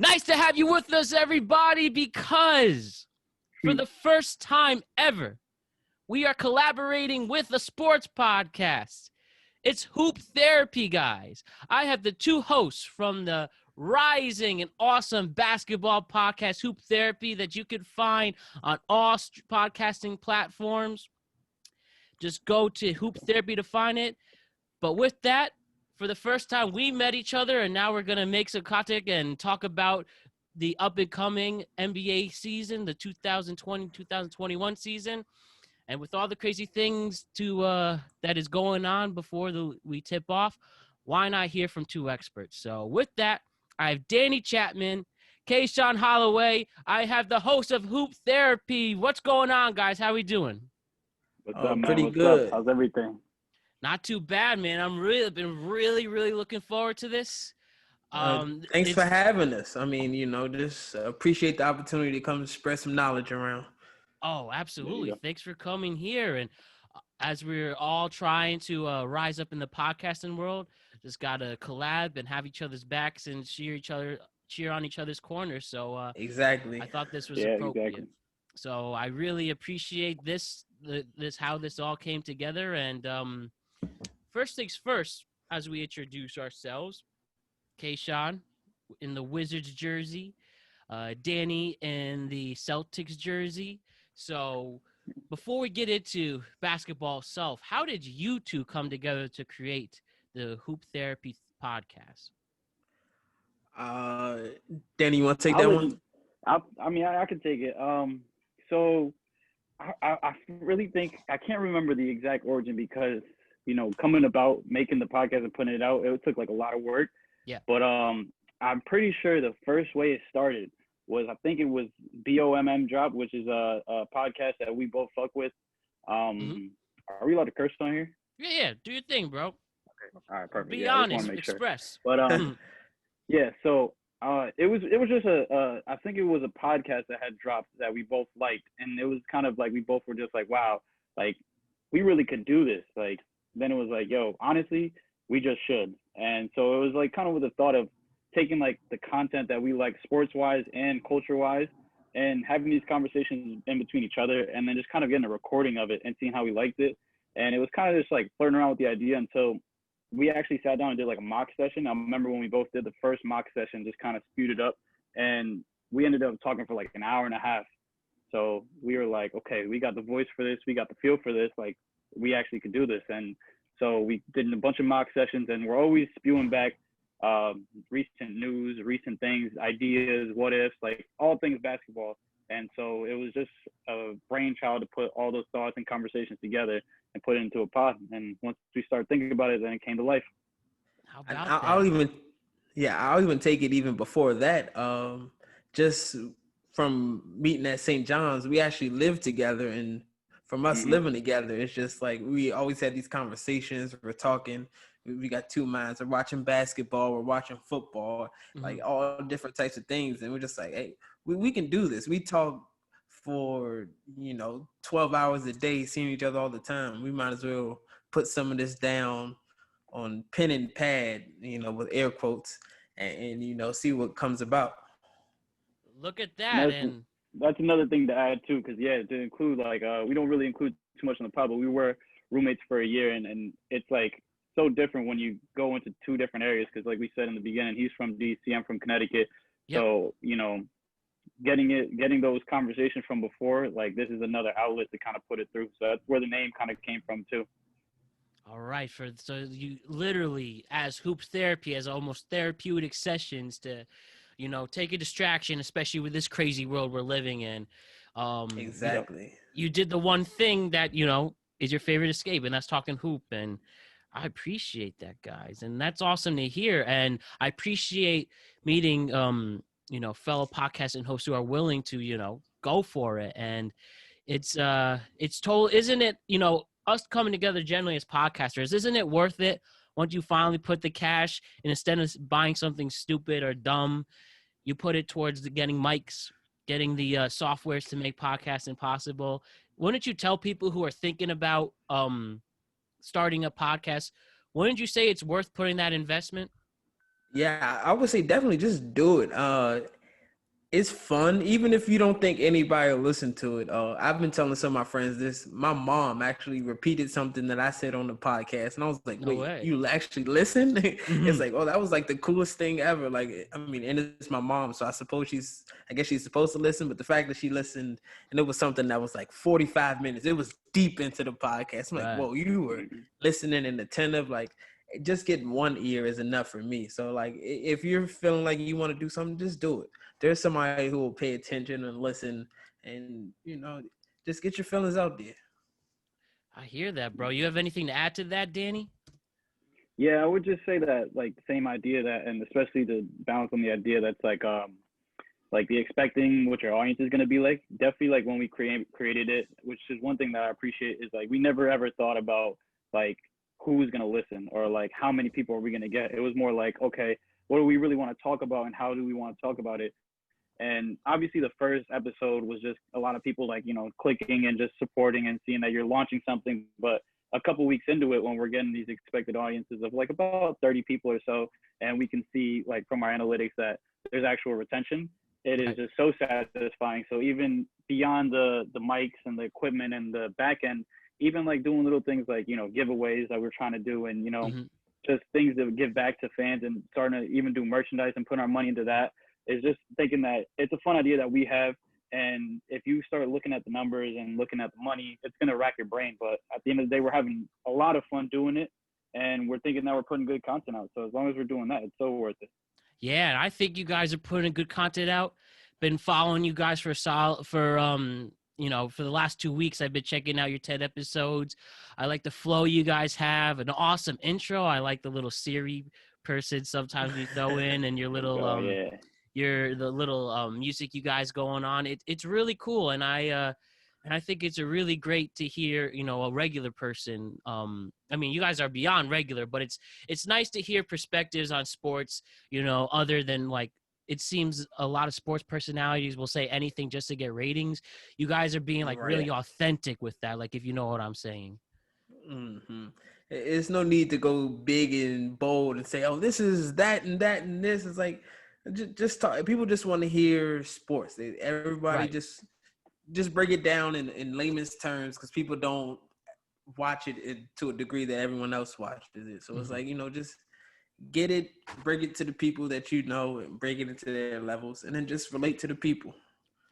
Nice to have you with us, everybody, because for the first time ever, we are collaborating with a sports podcast. It's Hoop Therapy, guys. I have the two hosts from the rising and awesome basketball podcast, Hoop Therapy, that you can find on all podcasting platforms. Just go to Hoop Therapy to find it. But with that, for the first time, we met each other, and now we're going to make some contact and talk about the up-and-coming NBA season, the 2020-2021 season. And with all the crazy things that is going on before we tip off, why not hear from two experts? So with that, I have Danny Chapman, Kaisian Holloway. I have the host of Hoop Therapy. What's going on, guys? How we doing? What's up, man? Pretty What's good. up? How's everything? Not too bad, man. I'm been really looking forward to this. Thanks for having us. I mean, just appreciate the opportunity to come spread some knowledge around. Oh, absolutely. Thanks for coming here. And as we're all trying to rise up in the podcasting world, just got to collab and have each other's backs and cheer on each other's corners. So exactly. I thought this was appropriate. Exactly. So I really appreciate this how this all came together. And first things first, as we introduce ourselves, Kaisian in the Wizards jersey, Danny in the Celtics jersey. So before we get into basketball itself, how did you two come together to create the Hoop Therapy podcast? Danny, you want to take that one? I can take it. So I really think I can't remember the exact origin because coming about making the podcast and putting it out, it took like a lot of work. Yeah. But I'm pretty sure the first way it started was I think it was BOMM Drop, which is a podcast that we both fuck with. Are we allowed to curse on here? Yeah. Do your thing, bro. Okay. All right, perfect. Be honest, express. Sure. But yeah. So it was just I think it was a podcast that had dropped that we both liked, and it was kind of like we both were just like, wow, like we really could do this. Like then it was like, yo, honestly, we just should. And so it was like kind of with the thought of taking like the content that we like sports wise and culture wise and having these conversations in between each other and then just kind of getting a recording of it and seeing how we liked it. And it was kind of just like flirting around with the idea until we actually sat down and did like a mock session. I remember when we both did the first mock session, just kind of spewed it up, and we ended up talking for like an hour and a half. So we were like, okay, we got the voice for this. We got the feel for this. Like we actually could do this. And so we did a bunch of mock sessions, and we're always spewing back recent news, recent things, ideas, what ifs, like all things basketball. And so it was just a brainchild to put all those thoughts and conversations together and put it into a pod. And once we started thinking about it, then it came to life. How about I'll even take it even before that. Just from meeting at St. John's, we actually lived together, and from us living together, it's just like we always had these conversations. We're talking. We got two minds. We're watching basketball. We're watching football, like all different types of things. And we're just like, hey, we can do this. We talk for, 12 hours a day, seeing each other all the time. We might as well put some of this down on pen and pad, with air quotes, and see what comes about. Look at that. That's another thing to add too, because to include like we don't really include too much on the pod, but we were roommates for a year, and it's like so different when you go into two different areas, because like we said in the beginning, he's from DC, I'm from Connecticut. Yep. So getting those conversations from before, like this is another outlet to kind of put it through. So that's where the name kind of came from too. All right, so you literally, as Hoops Therapy, as almost therapeutic sessions to take a distraction, especially with this crazy world we're living in. Exactly. You did the one thing that, is your favorite escape, and that's talking hoop. And I appreciate that, guys. And that's awesome to hear. And I appreciate meeting, fellow podcasts and hosts who are willing to, go for it. And it's isn't it, us coming together generally as podcasters, isn't it worth it once you finally put the cash, and instead of buying something stupid or dumb, you put it towards getting mics, getting the softwares to make podcasting possible? Wouldn't you tell people who are thinking about starting a podcast, wouldn't you say it's worth putting that investment? Yeah, I would say definitely just do it. It's fun, even if you don't think anybody will listen to it. I've been telling some of my friends this. My mom actually repeated something that I said on the podcast, and I was like, No "Wait, way. you actually listen?" Hmm. It's like, "Oh, that was like the coolest thing ever." Like, I mean, and it's my mom, so I guess she's supposed to listen. But the fact that she listened, and it was something that was like 45 minutes, it was deep into the podcast. I'm like, Right. "Whoa, you were Mhm. listening and attentive." Like, just getting one ear is enough for me. So, like, if you're feeling like you want to do something, just do it. There's somebody who will pay attention and listen, and just get your feelings out there. I hear that, bro. You have anything to add to that, Danny? Yeah, I would just say that like same idea that, and especially the balance on the idea that's like the expecting what your audience is going to be like. Definitely like when we created it, which is one thing that I appreciate, is like we never ever thought about like who's going to listen or like how many people are we going to get. It was more like, okay, what do we really want to talk about and how do we want to talk about it? And obviously the first episode was just a lot of people like, clicking and just supporting and seeing that you're launching something. But a couple weeks into it, when we're getting these expected audiences of like about 30 people or so, and we can see like from our analytics that there's actual retention, it is Right. just so satisfying. So even beyond the mics and the equipment and the back end, even like doing little things like, giveaways that we're trying to do, and, Hmm. just things that give back to fans and starting to even do merchandise and put our money into that, is just thinking that it's a fun idea that we have. And if you start looking at the numbers and looking at the money, it's going to rack your brain. But at the end of the day, we're having a lot of fun doing it. And we're thinking that we're putting good content out. So as long as we're doing that, it's so worth it. Yeah, and I think you guys are putting good content out. Been following you guys for the last 2 weeks. I've been checking out your 10 episodes. I like the flow you guys have, an awesome intro. I like the little Siri person sometimes you throw in, and Oh, yeah. the little music you guys going on. It's really cool, and I think it's a really great to hear, a regular person. I mean, you guys are beyond regular, but it's nice to hear perspectives on sports, other than like, it seems a lot of sports personalities will say anything just to get ratings. You guys are being like Right. Yeah. really authentic with that, like, if you know what I'm saying. Hmm. It's no need to go big and bold and say, "Oh, this is that and that and this." It's like just talk. People just want to hear sports. Everybody Right. just break it down in layman's terms, because people don't watch it to a degree that everyone else watches it. So it's Hmm. like, just get it, break it to the people that you know, and break it into their levels, and then just relate to the people.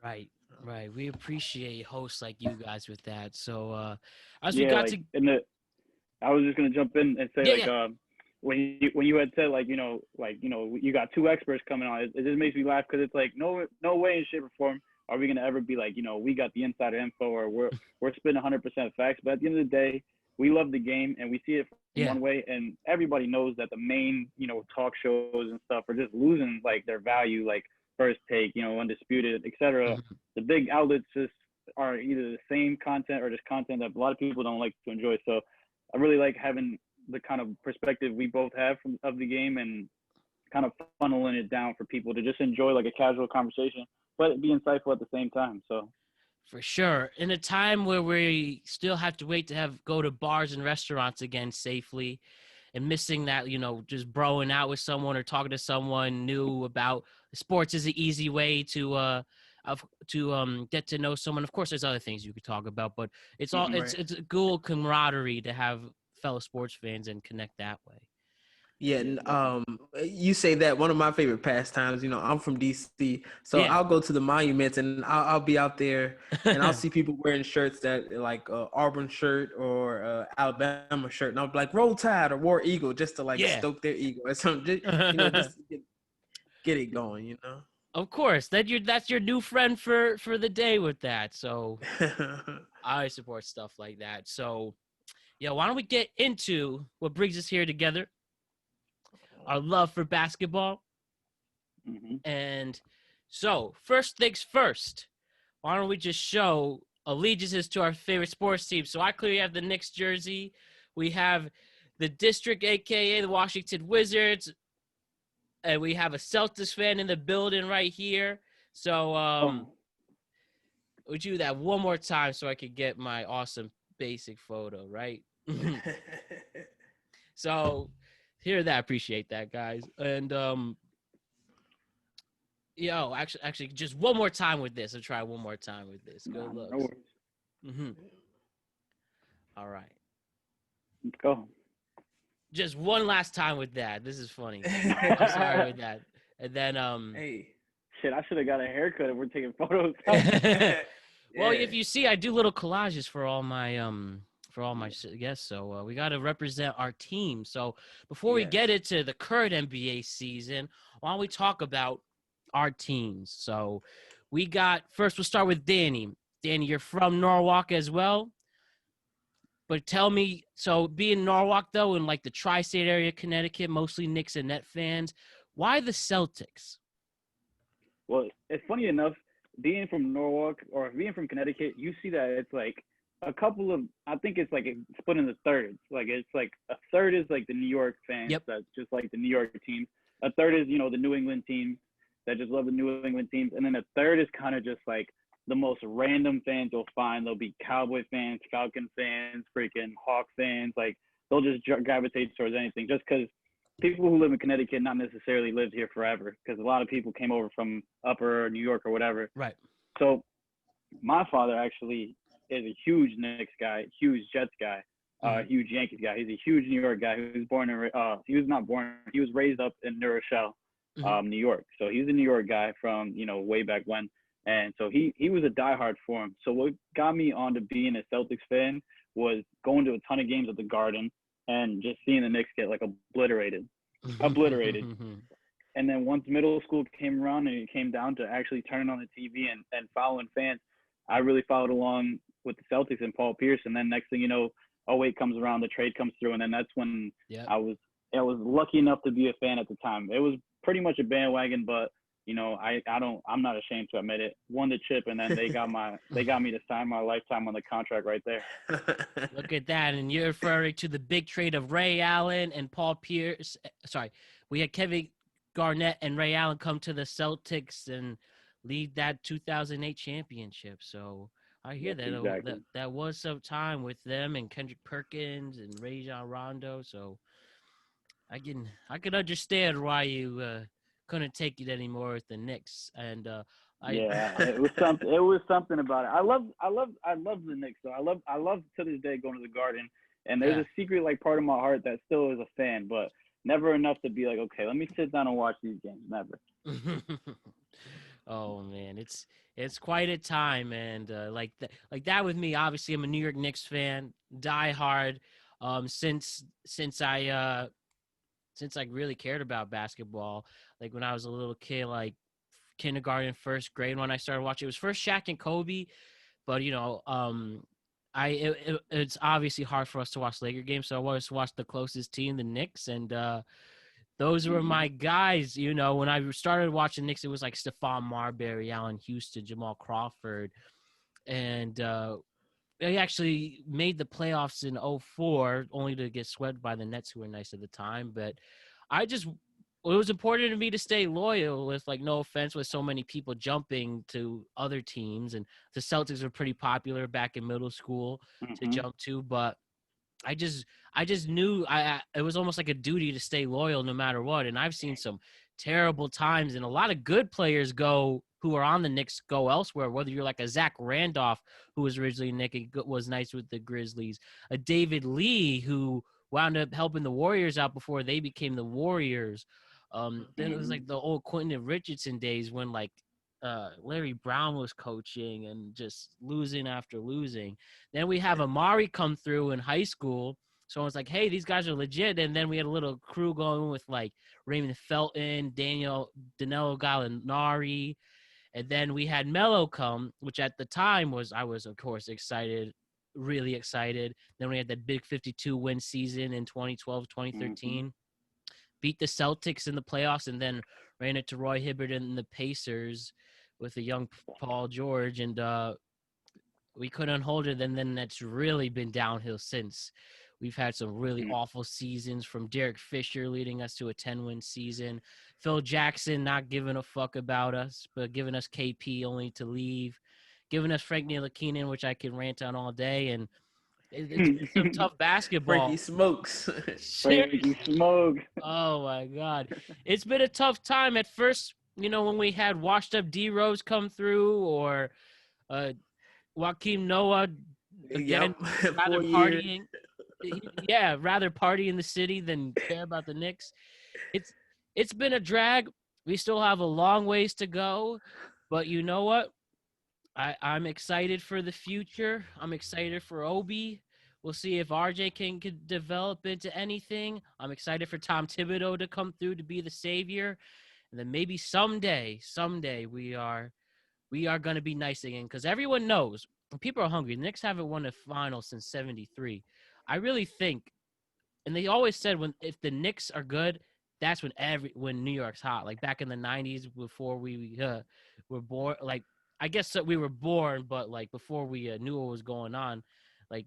Right. Right. We appreciate hosts like you guys with that. So as we Yeah. got Like, to I was just going to jump in and say, yeah, like, yeah. when you had said, like, you got two experts coming on, it just makes me laugh, because it's like, no way in shape or form are we going to ever be like, we got the insider info, or we're spitting 100% facts. But at the end of the day, we love the game and we see it from one Yeah. way, and everybody knows that the main, talk shows and stuff are just losing like their value, like First Take, Undisputed, etc. Mhm. The big outlets just are either the same content or just content that a lot of people don't like to enjoy. So I really like having the kind of perspective we both have of the game, and kind of funneling it down for people to just enjoy like a casual conversation, but be insightful at the same time. So For sure. In a time where we still have to wait to go to bars and restaurants again safely, and missing that, just broing out with someone or talking to someone new about sports is an easy way to get to know someone. Of course, there's other things you could talk about, but it's all mhm. it's Right. it's a cool camaraderie to have fellow sports fans and connect that way. Yeah, Yeah, and definitely. you say that one of my favorite pastimes. I'm from DC, so Yeah. I'll go to the monuments and I'll be out there and I'll see people wearing shirts that like Auburn shirt or Alabama shirt, and I'll be like Roll Tide or War Eagle, just to like Yeah. stoke their ego or something. Just to get it going. Of course, that's your new friend for the day with that. So I support stuff like that. So yeah, why don't we get into what brings us here together? Our love for basketball. Hmm. And so, first things first, why don't we just show allegiances to our favorite sports team? So I clearly have the Knicks jersey. We have the District, aka the Washington Wizards, and we have a Celtics fan in the building right here. So Oh, would you do that one more time so I could get my awesome basic photo, right? So Hear that? Appreciate that, guys. And yo, actually, just one more time with this. I'll try one more time with this. Good Nah, no looks. worries. Mm-hmm. All right. Let's go. Just one last time with that. This is funny. I'm sorry with that. And then Hey. Shit, I should have got a haircut if we're taking photos. well, Yeah. if you see, I do little collages for all my guests. So we got to represent our team. So before we Yes. get into the current NBA season, why don't we talk about our teams? So we got first. We'll start with Danny. Danny, you're from Norwalk as well. But tell me, so being Norwalk though, in like the tri-state area, Connecticut, mostly Knicks and Net fans, why the Celtics? Well, it's funny enough, being from Norwalk or being from Connecticut, you see that it's like a couple of, I think it's like split into thirds. Like it's like a third is like the New York fans Yep. that's just like the New York teams. A third is, the New England teams that just love the New England teams. And then a third is kind of just like the most random fans you'll find. There'll be Cowboy fans, Falcon fans, freaking Hawk fans. Like they'll just gravitate towards anything just because people who live in Connecticut not necessarily lived here forever because a lot of people came over from upper New York or whatever. Right. So my father actually is a huge Knicks guy, huge Jets guy, huge Yankees guy. He's a huge New York guy who was born in, he was not born, he was raised up in New Rochelle, New York. So he's a New York guy from, way back when. And so he was a diehard for him. So what got me onto being a Celtics fan was going to a ton of games at the Garden and just seeing the Knicks get like obliterated. And then once middle school came around and it came down to actually turning on the TV and following fans, I really followed along with the Celtics and Paul Pierce. And then next thing you know, 08 comes around, the trade comes through, and then that's when I was lucky enough to be a fan at the time. It was pretty much a bandwagon, but I'm not ashamed to admit it. Won the chip, and then they got me to sign my lifetime on the contract right there. Look at that. And you're referring to the big trade of Ray Allen and Paul Pierce. Sorry, we had Kevin Garnett and Ray Allen come to the Celtics and lead that 2008 championship. So I hear that, exactly. that was some time with them and Kendrick Perkins and Rajon Rondo. So I can understand why you couldn't take it anymore with the Knicks. And it was something. It was something about it. I love the Knicks. So I love to this day going to the Garden. And there's a secret like part of my heart that still is a fan, but never enough to be like, okay, let me sit down and watch these games. Never. Oh man, it's quite a time, and like that with me. Obviously, I'm a New York Knicks fan, die hard. Since I really cared about basketball, like when I was a little kid, like kindergarten, first grade, when I started watching, it was first Shaq and Kobe, but it's obviously hard for us to watch Laker games, so I always watched the closest team, the Knicks, and those were my guys. When I started watching Knicks, it was like Stephon Marbury, Allen Houston, Jamal Crawford, and they actually made the playoffs in '04, only to get swept by the Nets, who were nice at the time. But it was important to me to stay loyal with, like, no offense, with so many people jumping to other teams. And the Celtics were pretty popular back in middle school to jump to. But I just knew it was almost like a duty to stay loyal no matter what. And I've seen some terrible times, and a lot of good players who are on the Knicks go elsewhere, whether you're like a Zach Randolph, who was originally Nick and was nice with the Grizzlies, a David Lee, who wound up helping the Warriors out before they became the Warriors. Then it was like the old Quentin Richardson days when like Larry Brown was coaching and just losing after losing. Then we have Amari come through in high school. So I was like, hey, these guys are legit. And then we had a little crew going with like Raymond Felton, Danilo Gallinari. And then we had Melo come, which at the time I was of course excited, really excited. Then we had that big 52 win season in 2012, 2013. Beat the Celtics in the playoffs, and then ran into Roy Hibbert and the Pacers with a young Paul George, and we couldn't hold it. And then that's really been downhill since. We've had some really awful seasons, from Derek Fisher leading us to a 10-win season, Phil Jackson not giving a fuck about us, but giving us KP only to leave, giving us Frank Ntilikina, which I can rant on all day, and It's been some tough basketball. Frankie Smokes. Frankie Smoke. Oh my God, it's been a tough time at first. When we had washed up D Rose come through, or Joakim Noah again, Yep. rather 4 years. partying. Yeah, rather party in the city than care about the Knicks. It's it's been a drag. We still have a long ways to go, but you know what? I'm excited for the future. I'm excited for Obi. We'll see if RJ can develop into anything. I'm excited for Tom Thibodeau to come through to be the savior, and then maybe someday we are going to be nice again, because everyone knows people are hungry. The Knicks haven't won a final since '73. I really think, and they always said if the Knicks are good, that's when New York's hot. Like back in the '90s, before we were born. Like I guess that we were born, but like before we knew what was going on, like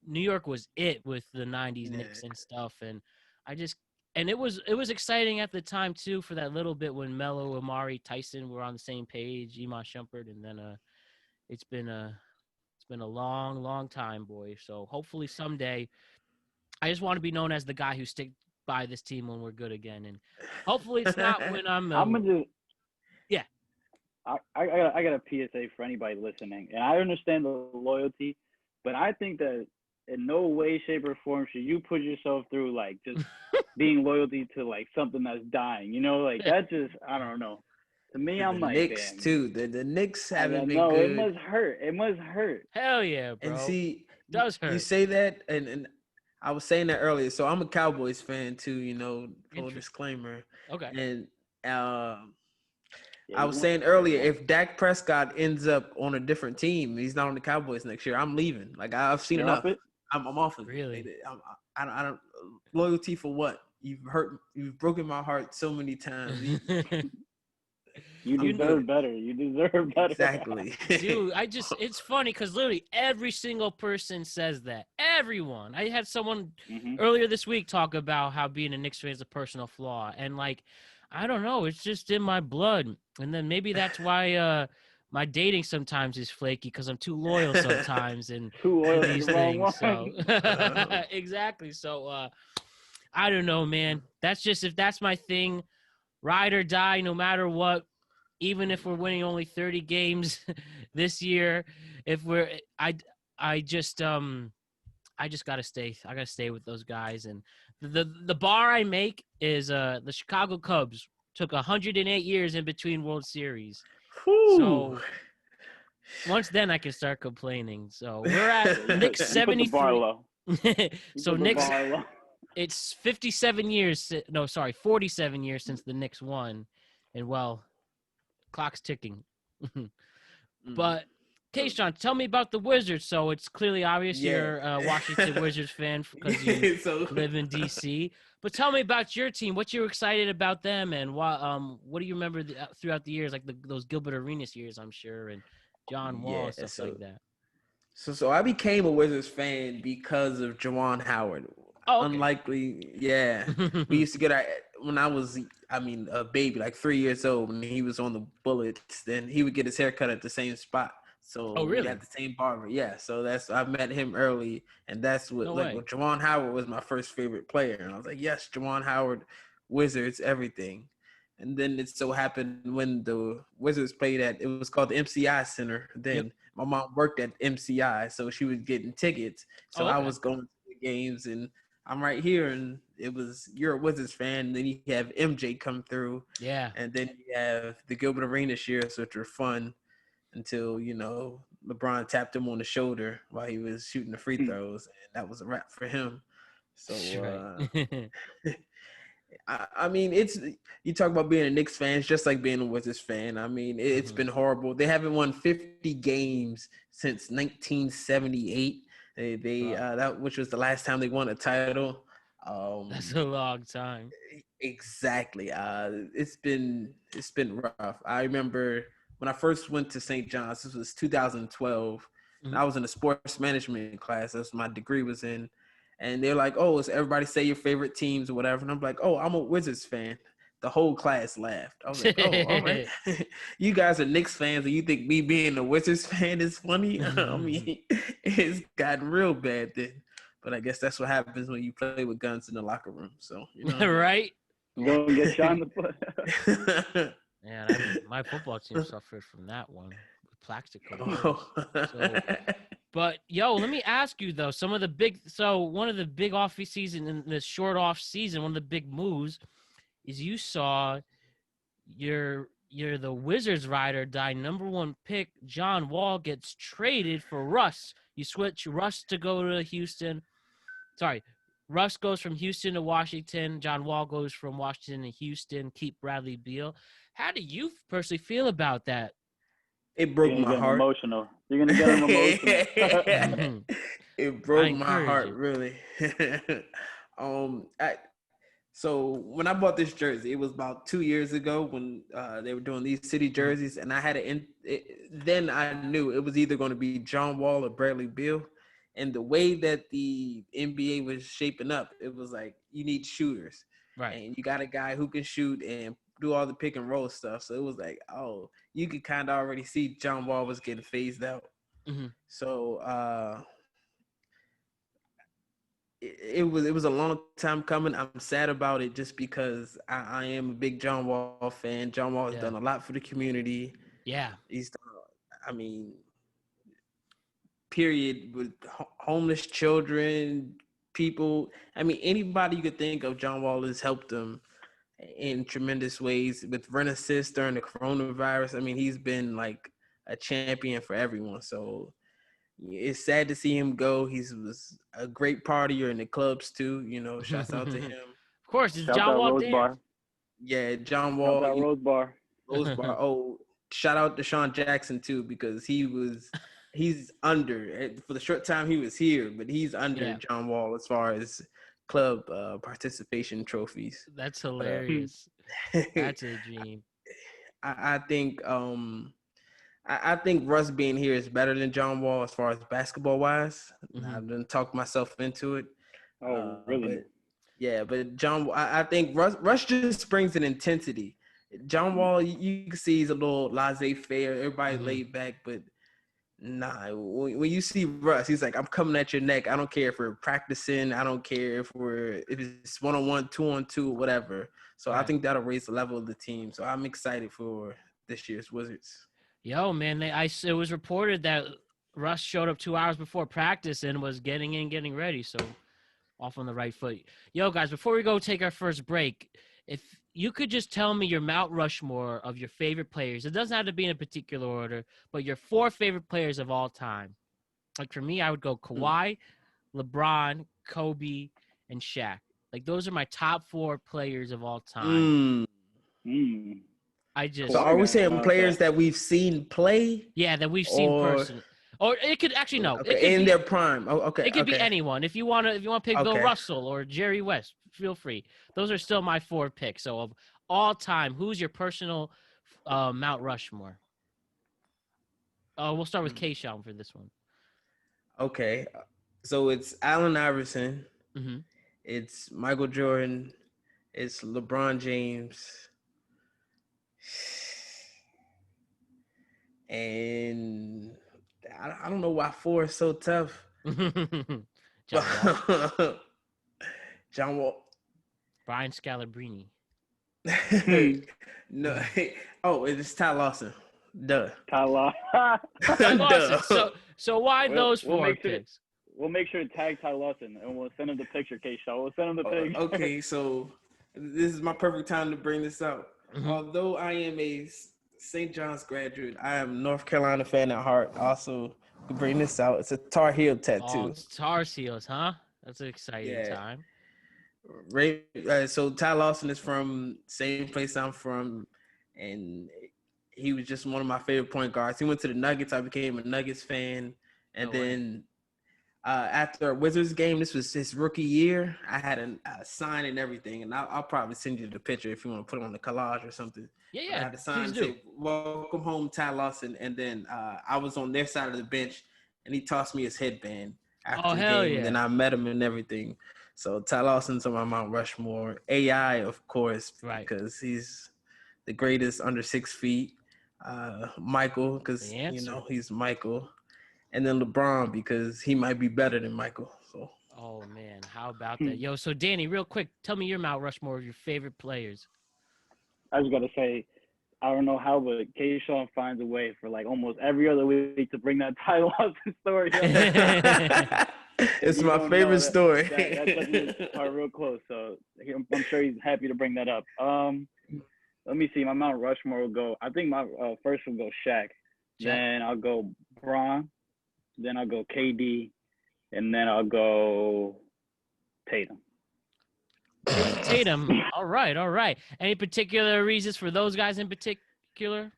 New York was it with the '90s Yeah. Knicks and stuff. And I just and it was exciting at the time too, for that little bit when Melo, Amari, Tyson were on the same page, Iman Shumpert, and then it's been a long time, boy. So hopefully someday, I just want to be known as the guy who stick by this team when we're good again, and hopefully it's not when I'm. I'm gonna just. Yeah. I got a PSA for anybody listening, and I understand the loyalty, but I think that in no way, shape, or form should you put yourself through like just being loyalty to like something that's dying. Like that just, I don't know. To me, I'm The like, Knicks damn. too. The Knicks haven't been No, good. it must hurt. It must hurt. Hell yeah, bro. And see, does hurt. You say that, and I was saying that earlier. So I'm a Cowboys fan too. Full disclaimer. Okay. And Yeah, I was saying earlier, if Dak Prescott ends up on a different team, he's not on the Cowboys next year, I'm leaving. Like I've seen You're enough. off it? I'm off of Really? it. I don't loyalty for what? You've broken my heart so many times. You deserve better. You deserve better. Exactly. Dude, it's funny because literally every single person says that. Everyone. I had someone earlier this week talk about how being a Knicks fan is a personal flaw. And like, I don't know, it's just in my blood. And then maybe that's why my dating sometimes is flaky, because I'm too loyal sometimes and too loyal to these the wrong things. one. So exactly. So I don't know, man. That's just, if that's my thing, ride or die, no matter what. Even if we're winning only 30 games this year, I just gotta stay. I gotta stay with those guys. And the bar I make is the Chicago Cubs took 108 years in between World Series. Whew. So once then I can start complaining. So we're at Knicks 73. Put the bar low. So Knicks, it's 47 years. No, sorry, 47 years since the Knicks won, and well, clock's ticking. But Kaisian, tell me about the Wizards. So it's clearly obvious you're a Washington Wizards fan because you live in DC. But tell me about your team. What you're excited about them, and what do you remember throughout the years, like those Gilbert Arenas years, I'm sure, and John Wall and stuff like that. So I became a Wizards fan because of Juwan Howard. Oh, okay. Unlikely, yeah. We used to get when I was, a baby, like 3 years old, when he was on the Bullets. Then he would get his hair cut at the same spot. So really? we had the same barber, yeah. So I met him early, and that's what Juwan Howard was my first favorite player, and I was like, yes, Juwan Howard, Wizards, everything. And then it so happened when the Wizards played it was called the MCI Center. Then my mom worked at MCI, so she was getting tickets. So I was going to the games, and I'm right here, and it was, you're a Wizards fan, and then you have MJ come through. Yeah. And then you have the Gilbert Arenas years, which were fun until, LeBron tapped him on the shoulder while he was shooting the free throws, and that was a wrap for him. So, it's, you talk about being a Knicks fan, it's just like being a Wizards fan. It's been horrible. They haven't won 50 games since 1978. That which was the last time they won a title. That's a long time. Exactly. It's been rough. I remember when I first went to St. John's. This was 2012. And I was in a sports management class. That's what my degree was in. And they're like, "Oh, it's everybody say your favorite teams or whatever." And I'm like, "Oh, I'm a Wizards fan." the whole class laughed. I was like, oh, all right. You guys are Knicks fans, and you think me being a Wizards fan is funny? I mean, it's gotten real bad then. But I guess that's what happens when you play with guns in the locker room. So, you know. Right? Go and get shot in the foot. Man, my football team suffered from that one with Plaxico. So, but yo, let me ask you though, one of the big off season in the short off season, one of the big moves is you saw the Wizards ride or die #1 pick John Wall gets traded for Russ. You switch Russ to go to Houston. Sorry, Russ goes from Houston to Washington. John Wall goes from Washington to Houston. Keep Bradley Beal. How do you personally feel about that? It broke my heart. Emotional. You're gonna get him emotional. It broke my heart, really. So when I bought this jersey, it was about 2 years ago when they were doing these city jerseys, and I had then I knew it was either going to be John Wall or Bradley Beal. And the way that the NBA was shaping up, it was like you need shooters, right? And you got a guy who can shoot and do all the pick and roll stuff. So it was like, oh, you could kind of already see John Wall was getting phased out. Mm-hmm. So it was a long time coming. I'm sad about it just because I am a big John Wall fan. John Wall has done a lot for the community. Yeah, he's done. I mean, period, with homeless children, people. I mean, anybody you could think of, John Wall has helped them in tremendous ways with rent assist during the coronavirus. I mean, he's been like a champion for everyone. So it's sad to see him go. He was a great partier in the clubs too. You know, shouts out to him. Of course, it's John Wall Rose Bar. Yeah, John Wall. Shout out Rose Bar. Rose Bar. Oh, shout out to Sean Jackson too, because he's under for the short time he was here, but he's under John Wall as far as club participation trophies. That's hilarious. That's a dream. I think I think Russ being here is better than John Wall as far as basketball wise. Mm-hmm. I've been talked myself into it. Oh, really? But John, I think Russ just brings an intensity. John Wall, you can see he's a little laissez-faire. Everybody laid back, but nah, when you see Russ, he's like, I'm coming at your neck. I don't care if we're practicing. I don't care if it's 1-on-1, 2-on-2, whatever. So I think that'll raise the level of the team. So I'm excited for this year's Wizards. Yo, man, it was reported that Russ showed up 2 hours before practice and was getting ready. So off on the right foot. Yo, guys, before we go take our first break, if you could just tell me your Mount Rushmore of your favorite players. It doesn't have to be in a particular order, but your 4 favorite players of all time. Like for me, I would go Kawhi, LeBron, Kobe, and Shaq. Like those are my top 4 players of all time. So are we saying players that we've seen play? Yeah, that we've seen personally. Or it could actually in their prime. Oh, okay. It could be anyone. If you want to pick Bill Russell or Jerry West, feel free. Those are still my 4 picks. So of all time, who's your personal Mount Rushmore? We'll start with Kaisian for this one. Okay. So it's Allen Iverson. Mm-hmm. It's Michael Jordan. It's LeBron James. And I don't know why 4 is so tough. John Wall. Brian Scalabrine. No. Oh, it's Ty Lawson. Duh. Ty Lawson. So why those 4 picks? We'll make sure to tag Ty Lawson, and we'll send him the picture, K-Shaw. We'll send him the picture. Okay, so this is my perfect time to bring this out. Mm-hmm. Although I am a St. John's graduate, I am a North Carolina fan at heart. Also, to bring this out, it's a Tar Heel tattoo. Oh, it's Tar Heels, huh? That's an exciting time. So Ty Lawson is from same place I'm from, and he was just one of my favorite point guards. He went to the Nuggets. I became a Nuggets fan, and then after a Wizards game, this was his rookie year, I had a sign and everything, and I'll probably send you the picture if you want to put it on the collage or something. Yeah. I had a sign and say, "Welcome home, Ty Lawson," and then I was on their side of the bench, and he tossed me his headband after the game, and then I met him and everything. So Ty Lawson's on my Mount Rushmore. AI, of course, Right. because he's the greatest under 6 feet. Michael, because The answer. he's Michael, and then LeBron because he might be better than Michael. So Oh man, how about that? Yo, so Danny, real quick, tell me your Mount Rushmore of your favorite players. I just gotta say, I don't know how, but Kaisian finds a way for like almost every other week to bring that Ty Lawson story up. It's my favorite story. That touches his heart real close. So I'm sure he's happy to bring that up. Let me see. My Mount Rushmore will go. I think my first will go Shaq. Then I'll go Bron. Then I'll go KD, and then I'll go Tatum. Tatum. All right. Any particular reasons for those guys in particular?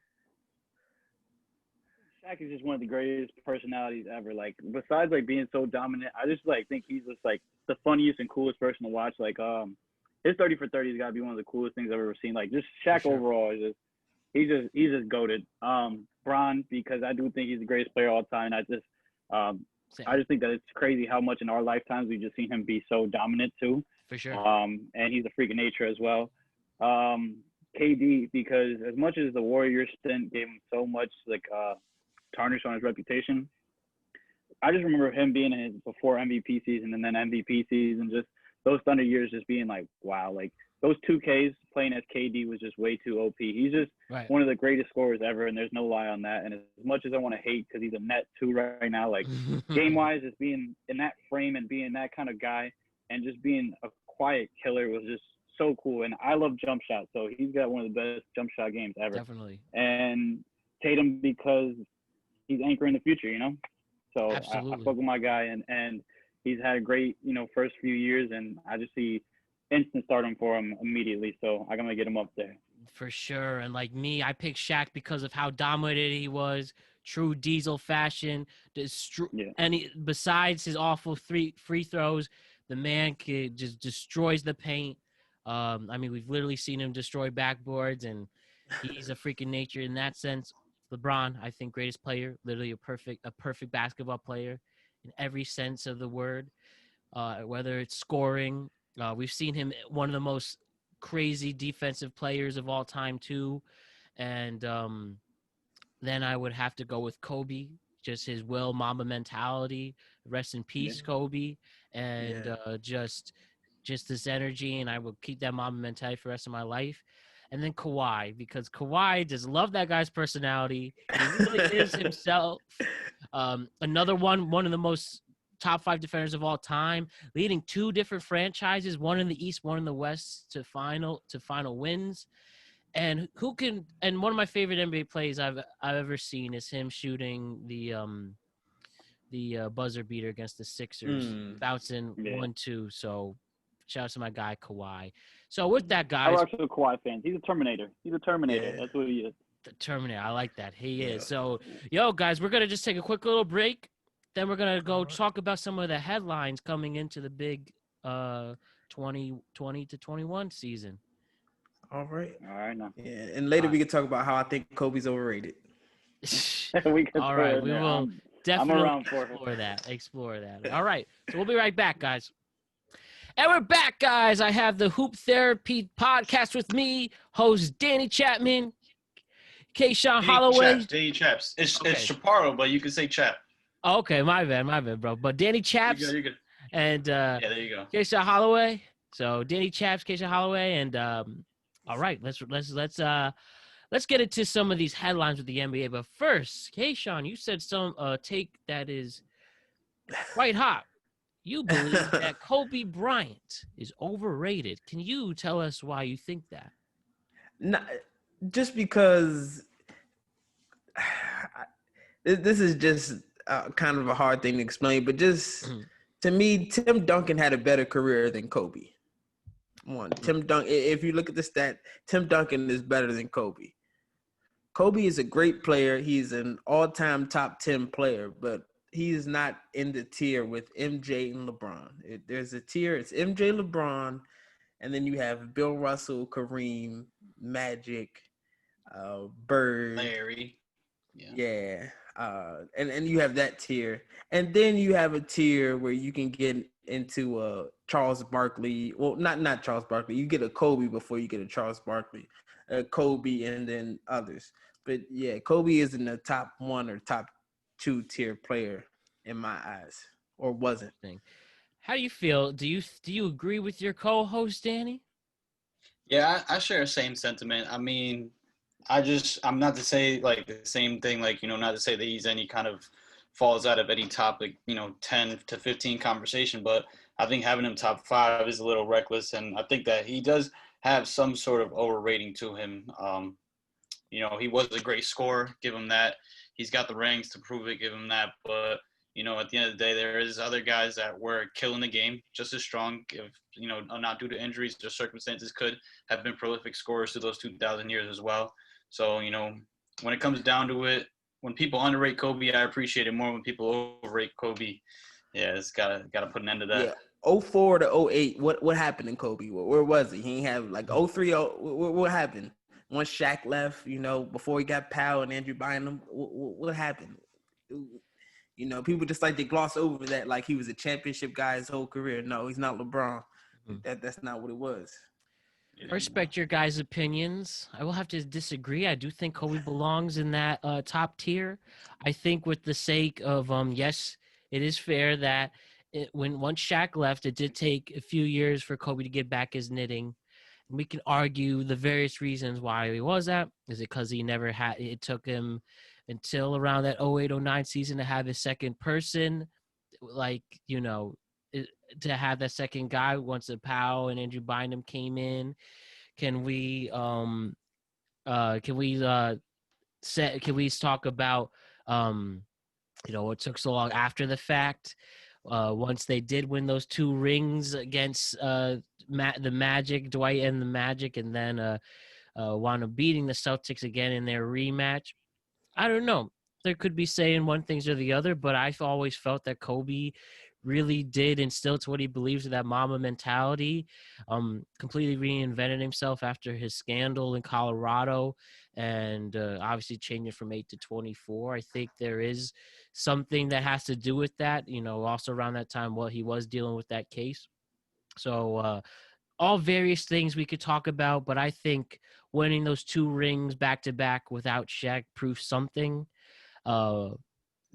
Shaq is just one of the greatest personalities ever. Like, besides like being so dominant, I just like think he's just like the funniest and coolest person to watch. Like, his 30 for 30 has got to be one of the coolest things I've ever seen. Like, just Shaq overall is just he's just goated. Bron, because I do think he's the greatest player of all time. I just think that it's crazy how much in our lifetimes we've just seen him be so dominant too. For sure. And he's a freak of nature as well. KD, because as much as the Warriors stint gave him so much like tarnish on his reputation, I just remember him being in his before MVP season and then MVP season, just those Thunder years just being like, wow, like those 2Ks playing as KD was just way too OP. He's just one of the greatest scorers ever, and there's no lie on that. And as much as I want to hate because he's a net too right now, like game-wise, just being in that frame and being that kind of guy and just being a quiet killer was just so cool. And I love jump shots, so he's got one of the best jump shot games ever. Definitely. And Tatum, because he's anchoring the future, So I fuck with my guy, and he's had a great, first few years, and I just see instant stardom for him immediately. So I'm gonna get him up there. For sure. And like me, I picked Shaq because of how dominant he was, true Diesel fashion. And besides his awful free throws, the man just destroys the paint. I mean, we've literally seen him destroy backboards, and he's a freaking nature in that sense. LeBron, I think, greatest player, literally a perfect basketball player in every sense of the word. Whether it's scoring, we've seen him one of the most crazy defensive players of all time too. And then I would have to go with Kobe, just his Mamba mentality. Rest in peace, Kobe, and just this energy. And I will keep that Mamba mentality for the rest of my life. And then Kawhi, because Kawhi just love that guy's personality. He really is himself. Another one of the most top 5 defenders of all time, leading 2 different franchises, one in the East, one in the West, to final wins. And one of my favorite NBA plays I've ever seen is him shooting the buzzer beater against the Sixers, bouncing 1-2. So shout out to my guy Kawhi. So with that, guys, I'm actually a Kawhi fan. He's a Terminator. Yeah. That's what he is. The Terminator. I like that. He is. So, guys, we're gonna just take a quick little break. Then we're gonna go talk about some of the headlines coming into the big 2020 to 21 season. All right. Now. Yeah, and later we can talk about how I think Kobe's overrated. All right, we will definitely explore that. All right, so we'll be right back, guys. And we're back, guys. I have the Hoop Therapy podcast with me, host Danny Chapman, Kaisian Holloway. Danny Chaps. It's Chaparro, but you can say Chap. Oh, okay, my bad, bro. But Danny Chaps. You're good. And there you go. Kaisian Holloway. So Danny Chaps, Kaisian Holloway, and all right, let's get into some of these headlines with the NBA. But first, Kaisian, you said some take that is quite hot. You believe that Kobe Bryant is overrated. Can you tell us why you think that? No, just because this is just kind of a hard thing to explain, but just to me, Tim Duncan had a better career than Kobe. Tim Duncan, if you look at the stat, Tim Duncan is better than Kobe. Kobe is a great player. He's an all-time top 10 player, but he is not in the tier with MJ and LeBron. There's a tier. It's MJ, LeBron, and then you have Bill Russell, Kareem, Magic, Bird, Larry. And you have that tier. And then you have a tier where you can get into Charles Barkley. Well, not Charles Barkley. You get a Kobe before you get a Charles Barkley, Kobe, and then others. But yeah, Kobe is in the top 1 or top 2 tier player in my eyes, or wasn't. How do you feel? Do you agree with your co-host, Danny? Yeah, I share the same sentiment. I mean, I'm not to say like the same thing, like, not to say that he's any kind of falls out of any topic, 10 to 15 conversation, but I think having him top 5 is a little reckless. And I think that he does have some sort of overrating to him. He was a great scorer, give him that. He's got the rings to prove it, give him that. But, at the end of the day, there is other guys that were killing the game just as strong. If, not due to injuries or circumstances, could have been prolific scorers to those 2,000 years as well. So, when it comes down to it, when people underrate Kobe, I appreciate it more. When people overrate Kobe, yeah, it's gotta put an end to that. Yeah, 04 to 08, what happened in Kobe? Where was he? He ain't have like 03, what happened? Once Shaq left, before he got Powell and Andrew Bynum, what happened? People just like to gloss over that like he was a championship guy his whole career. No, he's not LeBron. That's not what it was. I respect your guys' opinions. I will have to disagree. I do think Kobe belongs in that top tier. I think with the sake of, yes, it is fair that once Shaq left, it did take a few years for Kobe to get back his knitting. And we can argue the various reasons why he was that. Is it because he never had, it took him until around that 08-09 season to have his second person, to have that second guy once the Powell and Andrew Bynum came in. Can we talk about what took so long after the fact? Once they did win those 2 rings against the Magic, Dwight and the Magic, and then wound up beating the Celtics again in their rematch. I don't know. There could be saying one things or the other, but I've always felt that Kobe really did instill to what he believes in that Mamba mentality. Completely reinvented himself after his scandal in Colorado, and obviously changing from 8 to 24. I think there is something that has to do with that. Also around that time, he was dealing with that case. So all various things we could talk about, but I think winning those 2 rings back to back without Shaq proves something.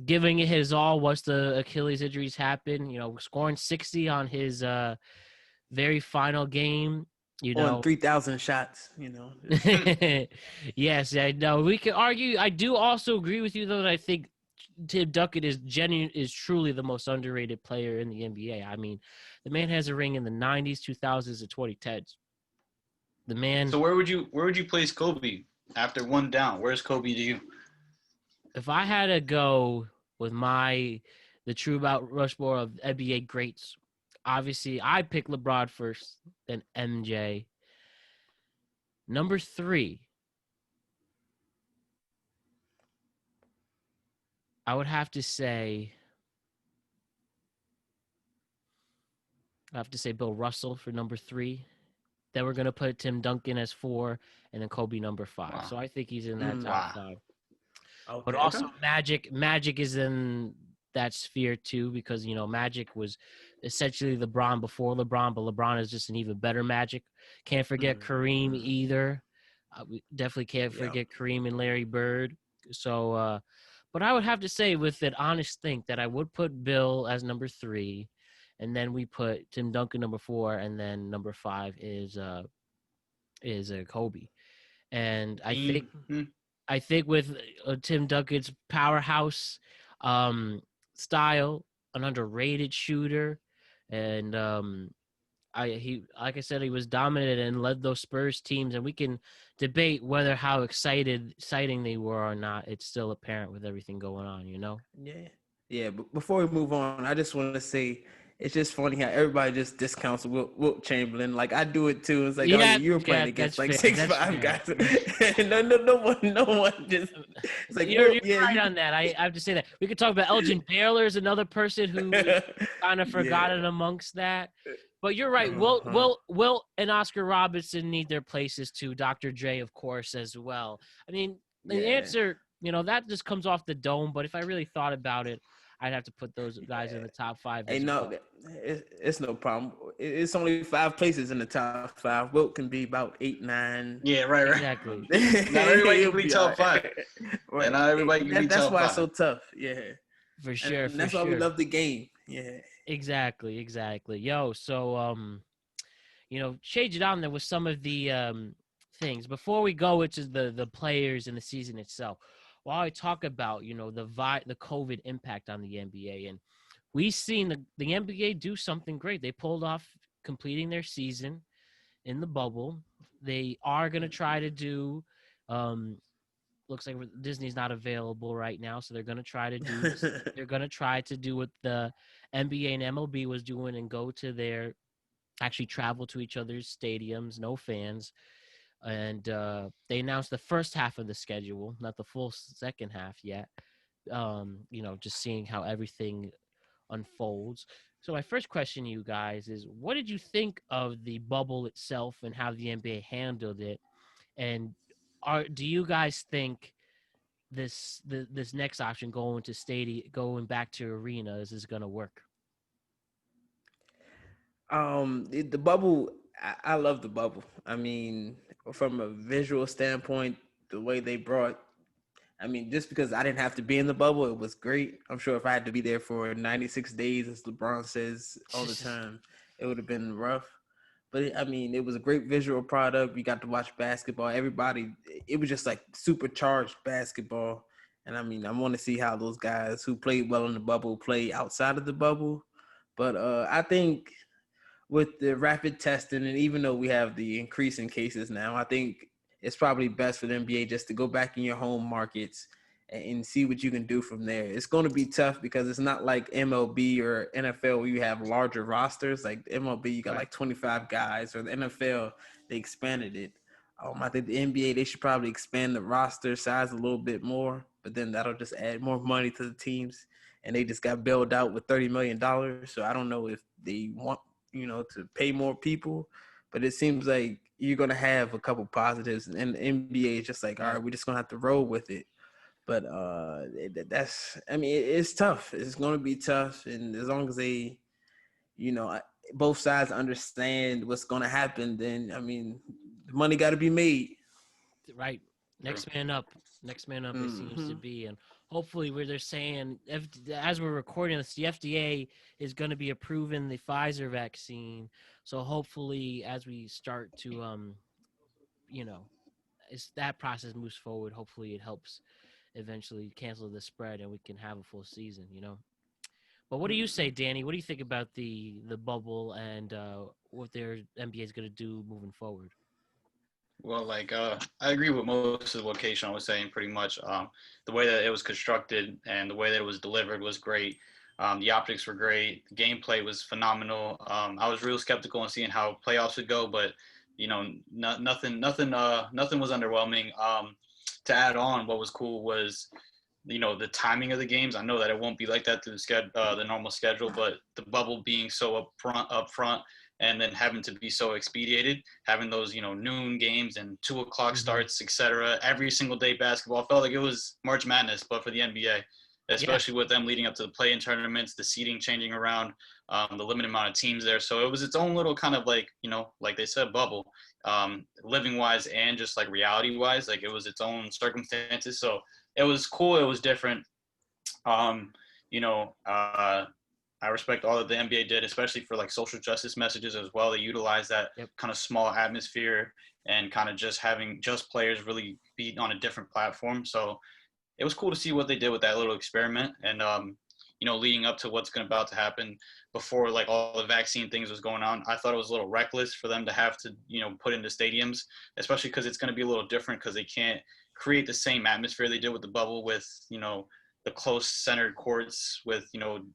Giving it his all once the Achilles injuries happened, scoring 60 on his very final game, on 3,000 shots, Yes, I know. We can argue. I do also agree with you, though, that I think Tim Duncan is truly the most underrated player in the NBA. I mean, the man has a ring in the 90s, 2000s, and 2010s. The man. So where would you place Kobe after one down? Where's Kobe to you? If I had to go with the true Mount Rushmore of NBA greats, obviously I pick LeBron first, then MJ. Number 3, I would have to say Bill Russell for number 3. Then we're going to put Tim Duncan as 4, and then Kobe number 5. Wow. So I think he's in that top 5. Okay. But also Magic is in that sphere too, because Magic was essentially LeBron before LeBron, but LeBron is just an even better Magic. Can't forget Kareem either. We definitely can't forget Kareem and Larry Bird. So but I would have to say with an honest think that I would put Bill as number 3, and then we put Tim Duncan number 4, and then number 5 is Kobe. And I think with Tim Duncan's powerhouse style, an underrated shooter, and he he was dominant and led those Spurs teams, and we can debate whether how exciting they were or not. It's still apparent with everything going on, Yeah. But before we move on, I just want to say it's just funny how everybody just discounts Wilt Chamberlain. Like I do it too. It's like, you were playing against like 6'5" guys. no one just. It's like you're right on that. I have to say that. We could talk about Elgin Baylor is another person who kind of forgotten amongst that. But you're right. Wilt and Oscar Robertson need their places too. Dr. Dre, of course, as well. I mean, the answer, that just comes off the dome. But if I really thought about it, I'd have to put those guys in the top 5 Hey, as no, well. it's no problem. It's only 5 places in the top 5. Wilt can be about 8, 9. Yeah, right. Exactly. Not everybody He'll can be be all top five, right. and Right. not everybody can be That's top why it's so five. tough. Yeah. For And sure, that's for why we sure. love the game. Yeah. Exactly. Yo, so change it on there with some of the things before we go into the players and the season itself. While I talk about the COVID impact on the NBA, and we've seen the NBA do something great. They pulled off completing their season in the bubble. They are going to try to do. Looks like Disney's not available right now, so they're going to try to do. They're going to try to do what the NBA and MLB was doing and go to their actually travel to each other's stadiums, no fans. And they announced the first half of the schedule, not the full second half yet. Just seeing how everything unfolds. So my first question to you guys is, what did you think of the bubble itself and how the NBA handled it? And do you guys think this next option going back to arenas is going to work? The bubble. I love the bubble. I mean, from a visual standpoint, the way they brought. I mean, just because I didn't have to be in the bubble, it was great. I'm sure if I had to be there for 96 days, as LeBron says all the time, it would have been rough. But I mean, it was a great visual product. We got to watch basketball. Everybody, it was just like supercharged basketball. And I mean, I want to see how those guys who played well in the bubble play outside of the bubble. But I think with the rapid testing, and even though we have the increase in cases now, I think it's probably best for the NBA just to go back in your home markets and see what you can do from there. It's going to be tough because it's not like MLB or NFL where you have larger rosters. Like MLB, you got like 25 guys, or the NFL, they expanded it. I think the NBA, they should probably expand the roster size a little bit more, but then that'll just add more money to the teams. And they just got bailed out with $30 million. So I don't know if they want to pay more people, but it seems like you're going to have a couple positives, and the NBA is just like, all right, we're just going to have to roll with it. But it's tough. It's going to be tough. And as long as they, both sides understand what's going to happen, then, I mean, the money got to be made. Right. Next man up. Next man up, it seems to be. And hopefully where they're saying, as we're recording this, the FDA is going to be approving the Pfizer vaccine. So hopefully as we start to, as that process moves forward, hopefully it helps eventually cancel the spread and we can have a full season. But what do you say, Danny? What do you think about the bubble and what their NBA is going to do moving forward? Well, I agree with most of what Kaisian was saying. Pretty much, the way that it was constructed and the way that it was delivered was great. The optics were great. The gameplay was phenomenal. I was real skeptical on seeing how playoffs would go, but nothing was underwhelming. To add on, what was cool was the timing of the games. I know that it won't be like that through the normal schedule, but the bubble being so upfront, and then having to be so expedited, having those noon games and 2:00 starts, etc. Every single day basketball felt like it was March Madness, but for the NBA, especially with them leading up to the play-in tournaments, the seeding changing around, the limited amount of teams there. So it was its own little kind of like they said, bubble, living wise and just like reality wise, like it was its own circumstances. So it was cool. It was different. Um, I respect all that the NBA did, especially for like social justice messages as well. They utilized that kind of small atmosphere and kind of just having just players really be on a different platform. So it was cool to see what they did with that little experiment. And, leading up to what's about to happen before like all the vaccine things was going on, I thought it was a little reckless for them to have to, put into stadiums, especially because it's going to be a little different because they can't create the same atmosphere they did with the bubble with, the close centered courts with,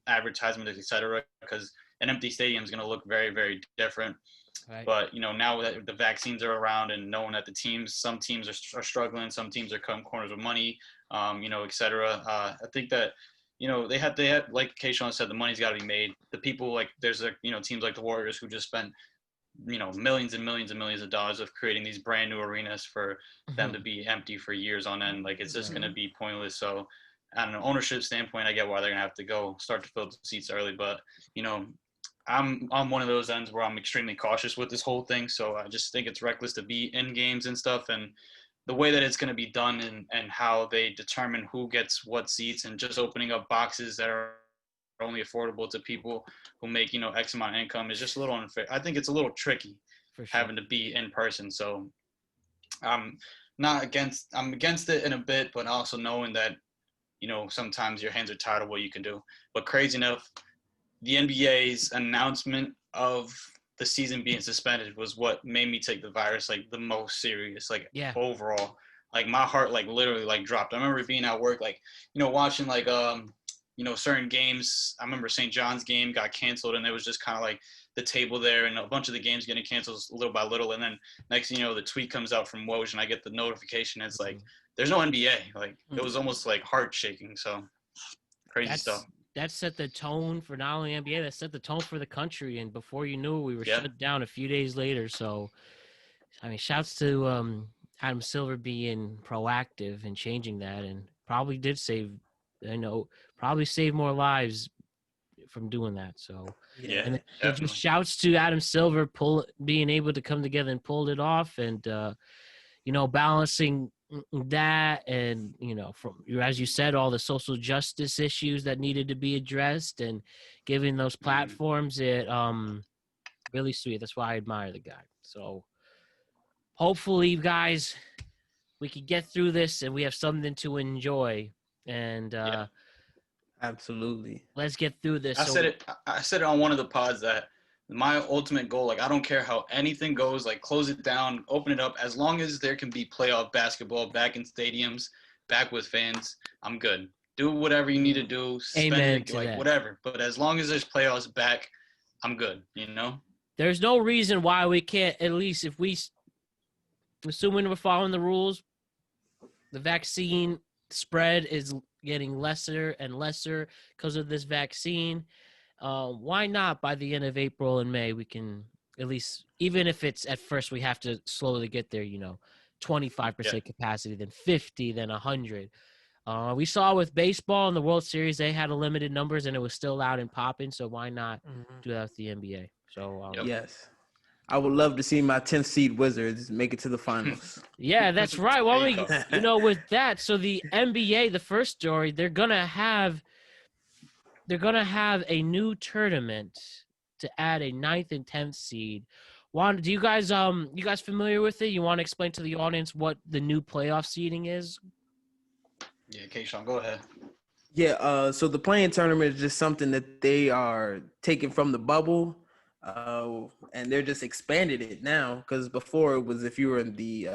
advertisements, et cetera, because an empty stadium is going to look very, very different. Right. But, now that the vaccines are around and knowing that some teams are struggling, some teams are cutting corners with money, et cetera. I think that, they had, like Kaisian said, the money's got to be made. The people there's teams like the Warriors who just spent, millions and millions and millions of dollars of creating these brand new arenas for them to be empty for years on end. Like it's just going to be pointless. So I don't know, ownership standpoint, I get why they're gonna have to go start to fill the seats early. But I'm on one of those ends where I'm extremely cautious with this whole thing. So I just think it's reckless to be in games and stuff, and the way that it's going to be done and how they determine who gets what seats, and just opening up boxes that are only affordable to people who make X amount of income is just a little unfair. I think it's a little tricky For sure. having to be in person. So I'm against it in a bit, but also knowing that sometimes your hands are tied of what you can do. But crazy enough, the NBA's announcement of the season being suspended was what made me take the virus like the most serious, like overall. Like my heart like literally like dropped. I remember being at work, like, watching like certain games. I remember St. John's game got canceled, and it was just kind of like the table there and a bunch of the games getting canceled little by little. And then next thing you know, the tweet comes out from Woj and I get the notification. It's like, there's no NBA. Like it was almost like heart shaking. So crazy stuff. That set the tone for not only NBA, that set the tone for the country. And before you knew it, we were shut down a few days later. So, I mean, shouts to Adam Silver being proactive and changing that, and probably did save, probably save more lives from doing that. So, and it just shouts to Adam Silver being able to come together and pull it off, and balancing that, and from, as you said, all the social justice issues that needed to be addressed, and giving those platforms, it really sweet. That's why I admire the guy. So hopefully, guys, we can get through this and we have something to enjoy. And absolutely, let's get through this. I said it on one of the pods that my ultimate goal, like, I don't care how anything goes, like, close it down, open it up. As long as there can be playoff basketball back in stadiums, back with fans, I'm good. Do whatever you need to do, spend it, like, whatever. But as long as there's playoffs back, I'm good, There's no reason why we can't, at least if assuming we're following the rules, the vaccine spread is getting lesser and lesser because of this vaccine. Why not by the end of April and May, we can at least, even if it's at first we have to slowly get there, 25% capacity, then 50, then 100. We saw with baseball in the World Series, they had a limited numbers and it was still loud and popping. So why not do that with the NBA? So yes, I would love to see my 10th seed Wizards make it to the finals. Yeah, that's right. Well, with that, so the NBA, the first story, they're gonna have a new tournament to add a 9th and 10th seed. Juan, do you guys familiar with it? You want to explain to the audience what the new playoff seeding is? Yeah, Kaisian, go ahead. Yeah, so the play-in tournament is just something that they are taking from the bubble, and they're just expanded it now, because before it was if you were in the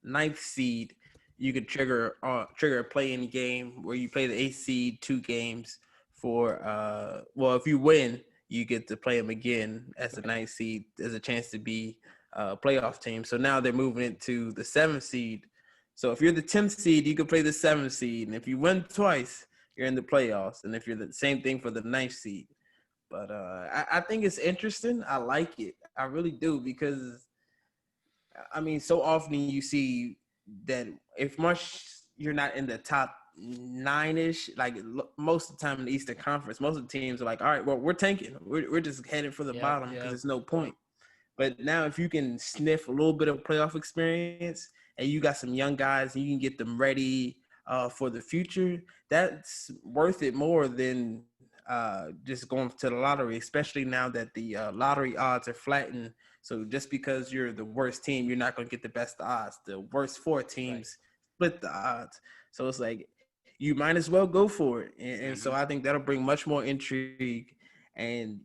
9th seed, you could trigger a play-in game where you play the 8th seed 2 games. If you win, you get to play them again as the 9th seed. There's a chance to be a playoff team. So now they're moving it to the 7th seed. So if you're the 10th seed, you can play the 7th seed. And if you win twice, you're in the playoffs. And if you're the same thing for the 9th seed. But I think it's interesting. I like it. I really do, because, I mean, so often you see that if you're not in the top 9-ish, like most of the time in the Eastern Conference, most of the teams are like, all right, well, we're tanking. We're just headed for the bottom because there's no point. But now if you can sniff a little bit of playoff experience and you got some young guys and you can get them ready for the future, that's worth it more than just going to the lottery, especially now that the lottery odds are flattened. So just because you're the worst team, you're not going to get the best odds. The worst 4 teams split the odds. So it's like, you might as well go for it. And so I think that'll bring much more intrigue. And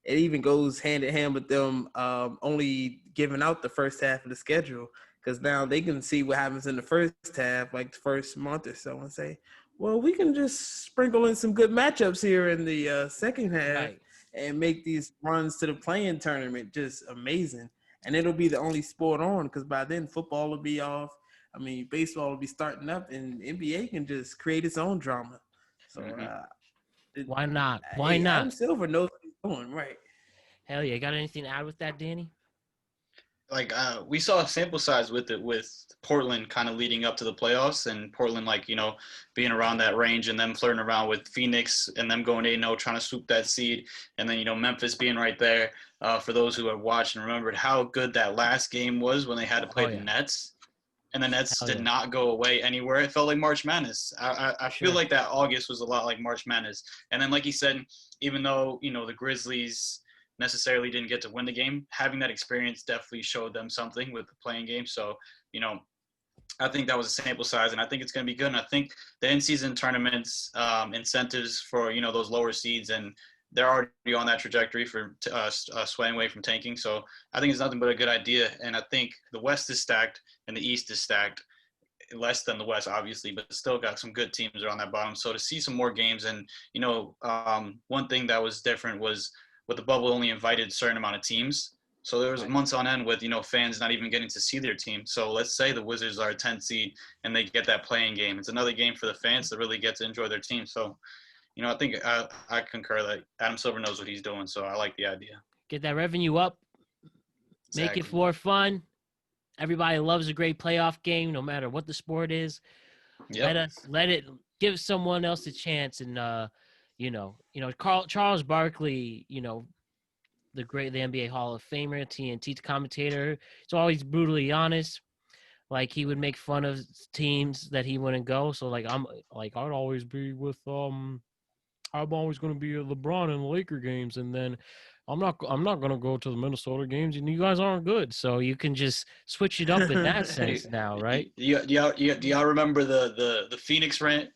it even goes hand in hand with them only giving out the first half of the schedule, because now they can see what happens in the first half, like the first month or so, and say, well, we can just sprinkle in some good matchups here in the second half and make these runs to the play-in tournament just amazing. And it'll be the only sport on, because by then football will be off. I mean, baseball will be starting up, and NBA can just create its own drama. So why not? Why not? Adam Silver knows what he's doing, right? Hell yeah. Got anything to add with that, Danny? we saw a sample size with Portland kind of leading up to the playoffs, and Portland being around that range, and them flirting around with Phoenix and them going 8-0 trying to swoop that seed, and then Memphis being right there. For those who have watched and remembered how good that last game was when they had to play the Nets, and the Nets did not go away anywhere. It felt like March Madness. I feel like that August was a lot like March Madness. And then, like you said, even though the Grizzlies necessarily didn't get to win the game, having that experience definitely showed them something with the playing game. So, I think that was a sample size, and I think it's going to be good. And I think the in-season tournaments incentives for, those lower seeds, and they're already on that trajectory for swaying away from tanking. So I think it's nothing but a good idea. And I think the West is stacked and the East is stacked, less than the West, obviously, but still got some good teams around that bottom. So to see some more games, and, one thing that was different was with the bubble only invited a certain amount of teams. So there was months on end with, fans not even getting to see their team. So let's say the Wizards are a 10 seed and they get that playing game. It's another game for the fans to really get to enjoy their team. So, I think I concur that Adam Silver knows what he's doing. So I like the idea. Get that revenue up. Make it more fun. Everybody loves a great playoff game, no matter what the sport is. Yep. Let it give someone else a chance. And, Charles Barkley, the NBA Hall of Famer, TNT commentator. He's always brutally honest. Like, he would make fun of teams that he wouldn't go. So I'd always be with I'm always going to be at LeBron in the Laker games, and then I'm not going to go to the Minnesota games, and you guys aren't good. So you can just switch it up in that sense now, right? Do y'all remember the Phoenix rant?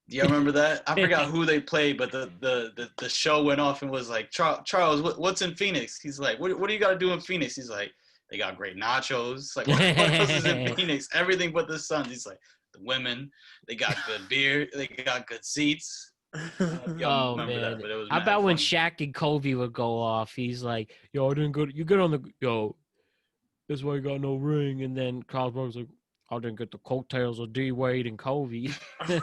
Do y'all remember that? I forgot who they played, but the show went off and was like, Charles, what's in Phoenix? He's like, what do you got to do in Phoenix? He's like, they got great nachos. Like, what else is in Phoenix? Everything but the Suns. He's like, the women, they got good beer, they got good seats. Oh man! That, how about when Shaq and Kobe would go off? He's like, "Yo, I didn't go. You get on the that's why you got no ring." And then Carl Brooks like, "I didn't get the coattails of D Wade and Kobe." And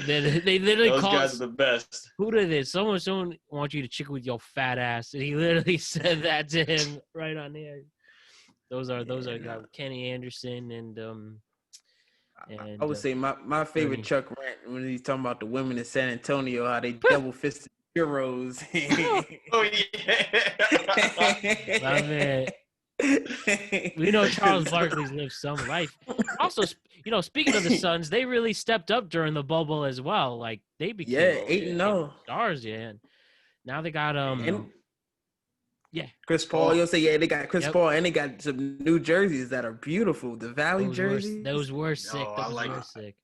then they literally those guys are the best. Who did this? Someone wants you to chicken with your fat ass, and he literally said that to him right on there. Those are guys, Kenny Anderson and. I would say my favorite Chuck rant when he's talking about the women in San Antonio, how they double-fisted heroes. Oh, yeah. My man. We know Charles Barkley's lived some life. Also, speaking of the Suns, they really stepped up during the bubble as well. Like, they became 8-0 stars, and now they got Chris Paul. You'll say they got Chris Paul, and they got some new jerseys that are beautiful. The Valley jerseys. Those were sick. Sick.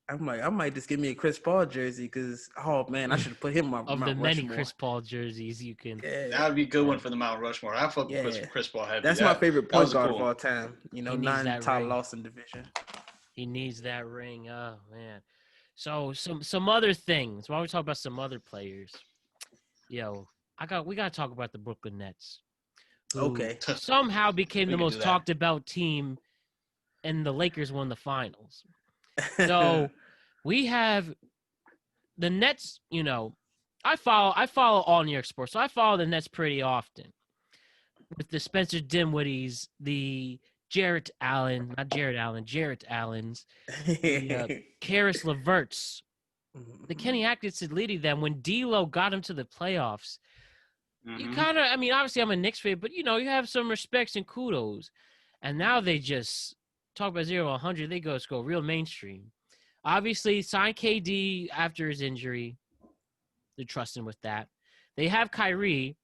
I might just give me a Chris Paul jersey because man, I should have put him on of Mount the many Rushmore. Chris Paul jerseys you can. Yeah. That would be a good one for the Mount Rushmore. I fuck with Chris Paul heavy. That's my favorite point guard of all time. Not in the Todd Lawson division. He needs that ring. Oh man. So some other things. While we talk about some other players, we gotta talk about the Brooklyn Nets. Okay. Somehow became the most talked about team, and the Lakers won the finals. So we have the Nets. I follow all New York sports, so I follow the Nets pretty often. With the Spencer Dinwiddies, the Jarrett Allens, the Karis LeVerts, the Kenny Atkinson leading them when D'Lo got him to the playoffs. You kind of, obviously I'm a Knicks fan, but, you have some respects and kudos. And now they just talk about 0 to 100. They go real mainstream. Obviously, signed KD after his injury. They're trusting with that. They have Kyrie.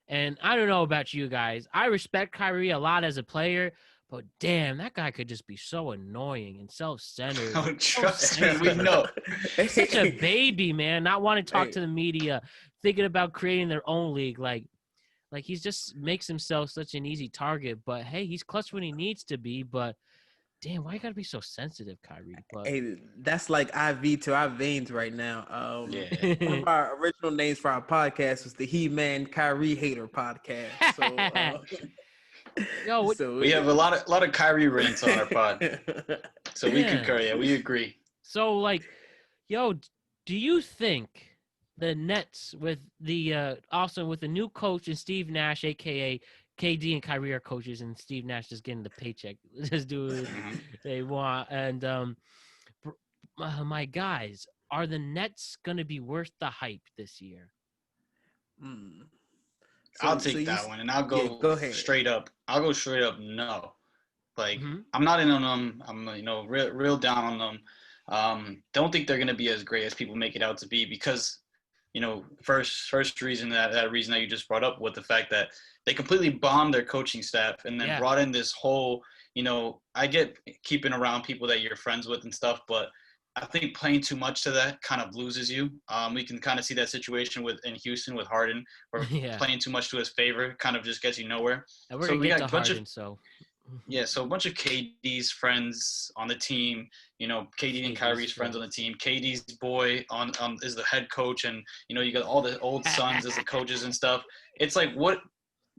And I don't know about you guys. I respect Kyrie a lot as a player. But, damn, that guy could just be so annoying and self-centered. Oh, trust me, we know. He's such a baby, man, not wanting to talk to the media, thinking about creating their own league. Like he just makes himself such an easy target. But, hey, he's clutch when he needs to be. But, damn, why you got to be so sensitive, Kyrie? But, hey, that's like IV to our veins right now. One of our original names for our podcast was the He-Man Kyrie Hater Podcast. So, we have a lot of Kyrie rants on our pod, so we concur. Yeah, we agree. So, do you think the Nets with the also with the new coach and Steve Nash, aka KD and Kyrie are coaches, and Steve Nash just getting the paycheck. Just do what they want. And my guys, are the Nets gonna be worth the hype this year? Mm. I'll So take you, that one, and I'll yeah, go go ahead. straight up. I'll go straight up. No, like Mm-hmm. I'm not in on them. I'm real down on them. Don't think they're gonna be as great as people make it out to be because first reason that reason that you just brought up with the fact that they completely bombed their coaching staff and then Yeah. brought in this whole, I get keeping around people that you're friends with and stuff, but I think playing too much to that kind of loses you. We can kind of see that situation in Houston with Harden, where Yeah. playing too much to his favor kind of just gets you nowhere. And we're So gonna we get got to a bunch of Harden. So so a bunch of KD's friends on the team, KD and Kyrie's friends on the team. KD's boy is the head coach, and you got all the old sons as the coaches and stuff. It's like what,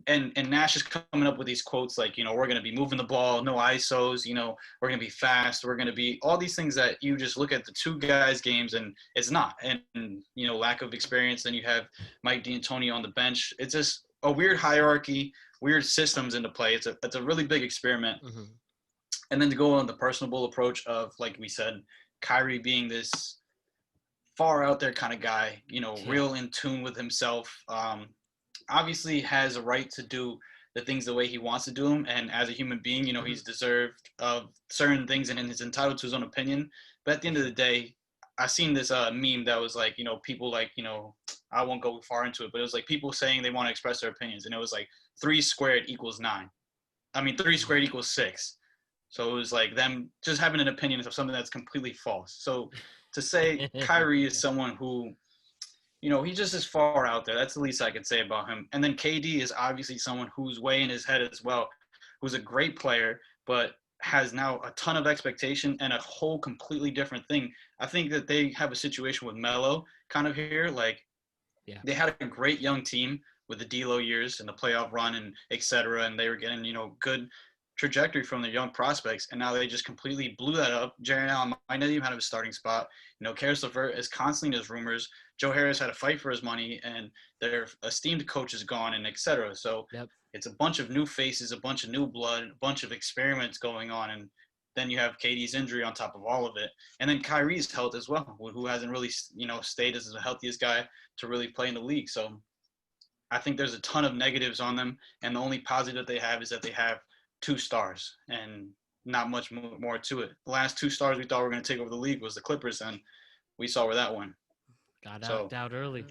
and Nash is coming up with these quotes like, we're going to be moving the ball, no ISOs, we're going to be fast, we're going to be all these things that you just look at the two guys' games and it's not, and lack of experience. Then you have Mike D'Antoni on the bench. It's just a weird hierarchy, weird systems into play. It's a really big experiment. Mm-hmm. And then to go on the personable approach of, like we said, Kyrie being this far out there kind of guy, real in tune with himself. Obviously has a right to do the things the way he wants to do them. And as a human being, he's deserved of certain things and is entitled to his own opinion. But at the end of the day, I seen this meme that was like, people like, I won't go far into it, but it was like people saying they want to express their opinions. And it was like 3 squared equals 9. 3 squared equals 6. So it was like them just having an opinion of something that's completely false. So to say Kyrie is someone who, he just is far out there. That's the least I could say about him. And then KD is obviously someone who's way in his head as well, who's a great player, but has now a ton of expectation and a whole completely different thing. I think that they have a situation with Melo kind of here. Like, they had a great young team with the D'Lo years and the playoff run and et cetera, and they were getting, good trajectory from their young prospects, and now they just completely blew that up. Jarrett Allen might not even have a starting spot. Karis LeVert is constantly in his rumors. Joe Harris had to fight for his money, and their esteemed coach is gone, and et cetera. So it's a bunch of new faces, a bunch of new blood, a bunch of experiments going on, and then you have KD's injury on top of all of it, and then Kyrie's health as well, who hasn't really, stayed as the healthiest guy to really play in the league. So I think there's a ton of negatives on them, and the only positive they have is that they have 2 stars and not much more to it. The last 2 stars we thought were going to take over the league was the Clippers, and we saw where that went. Got knocked out early.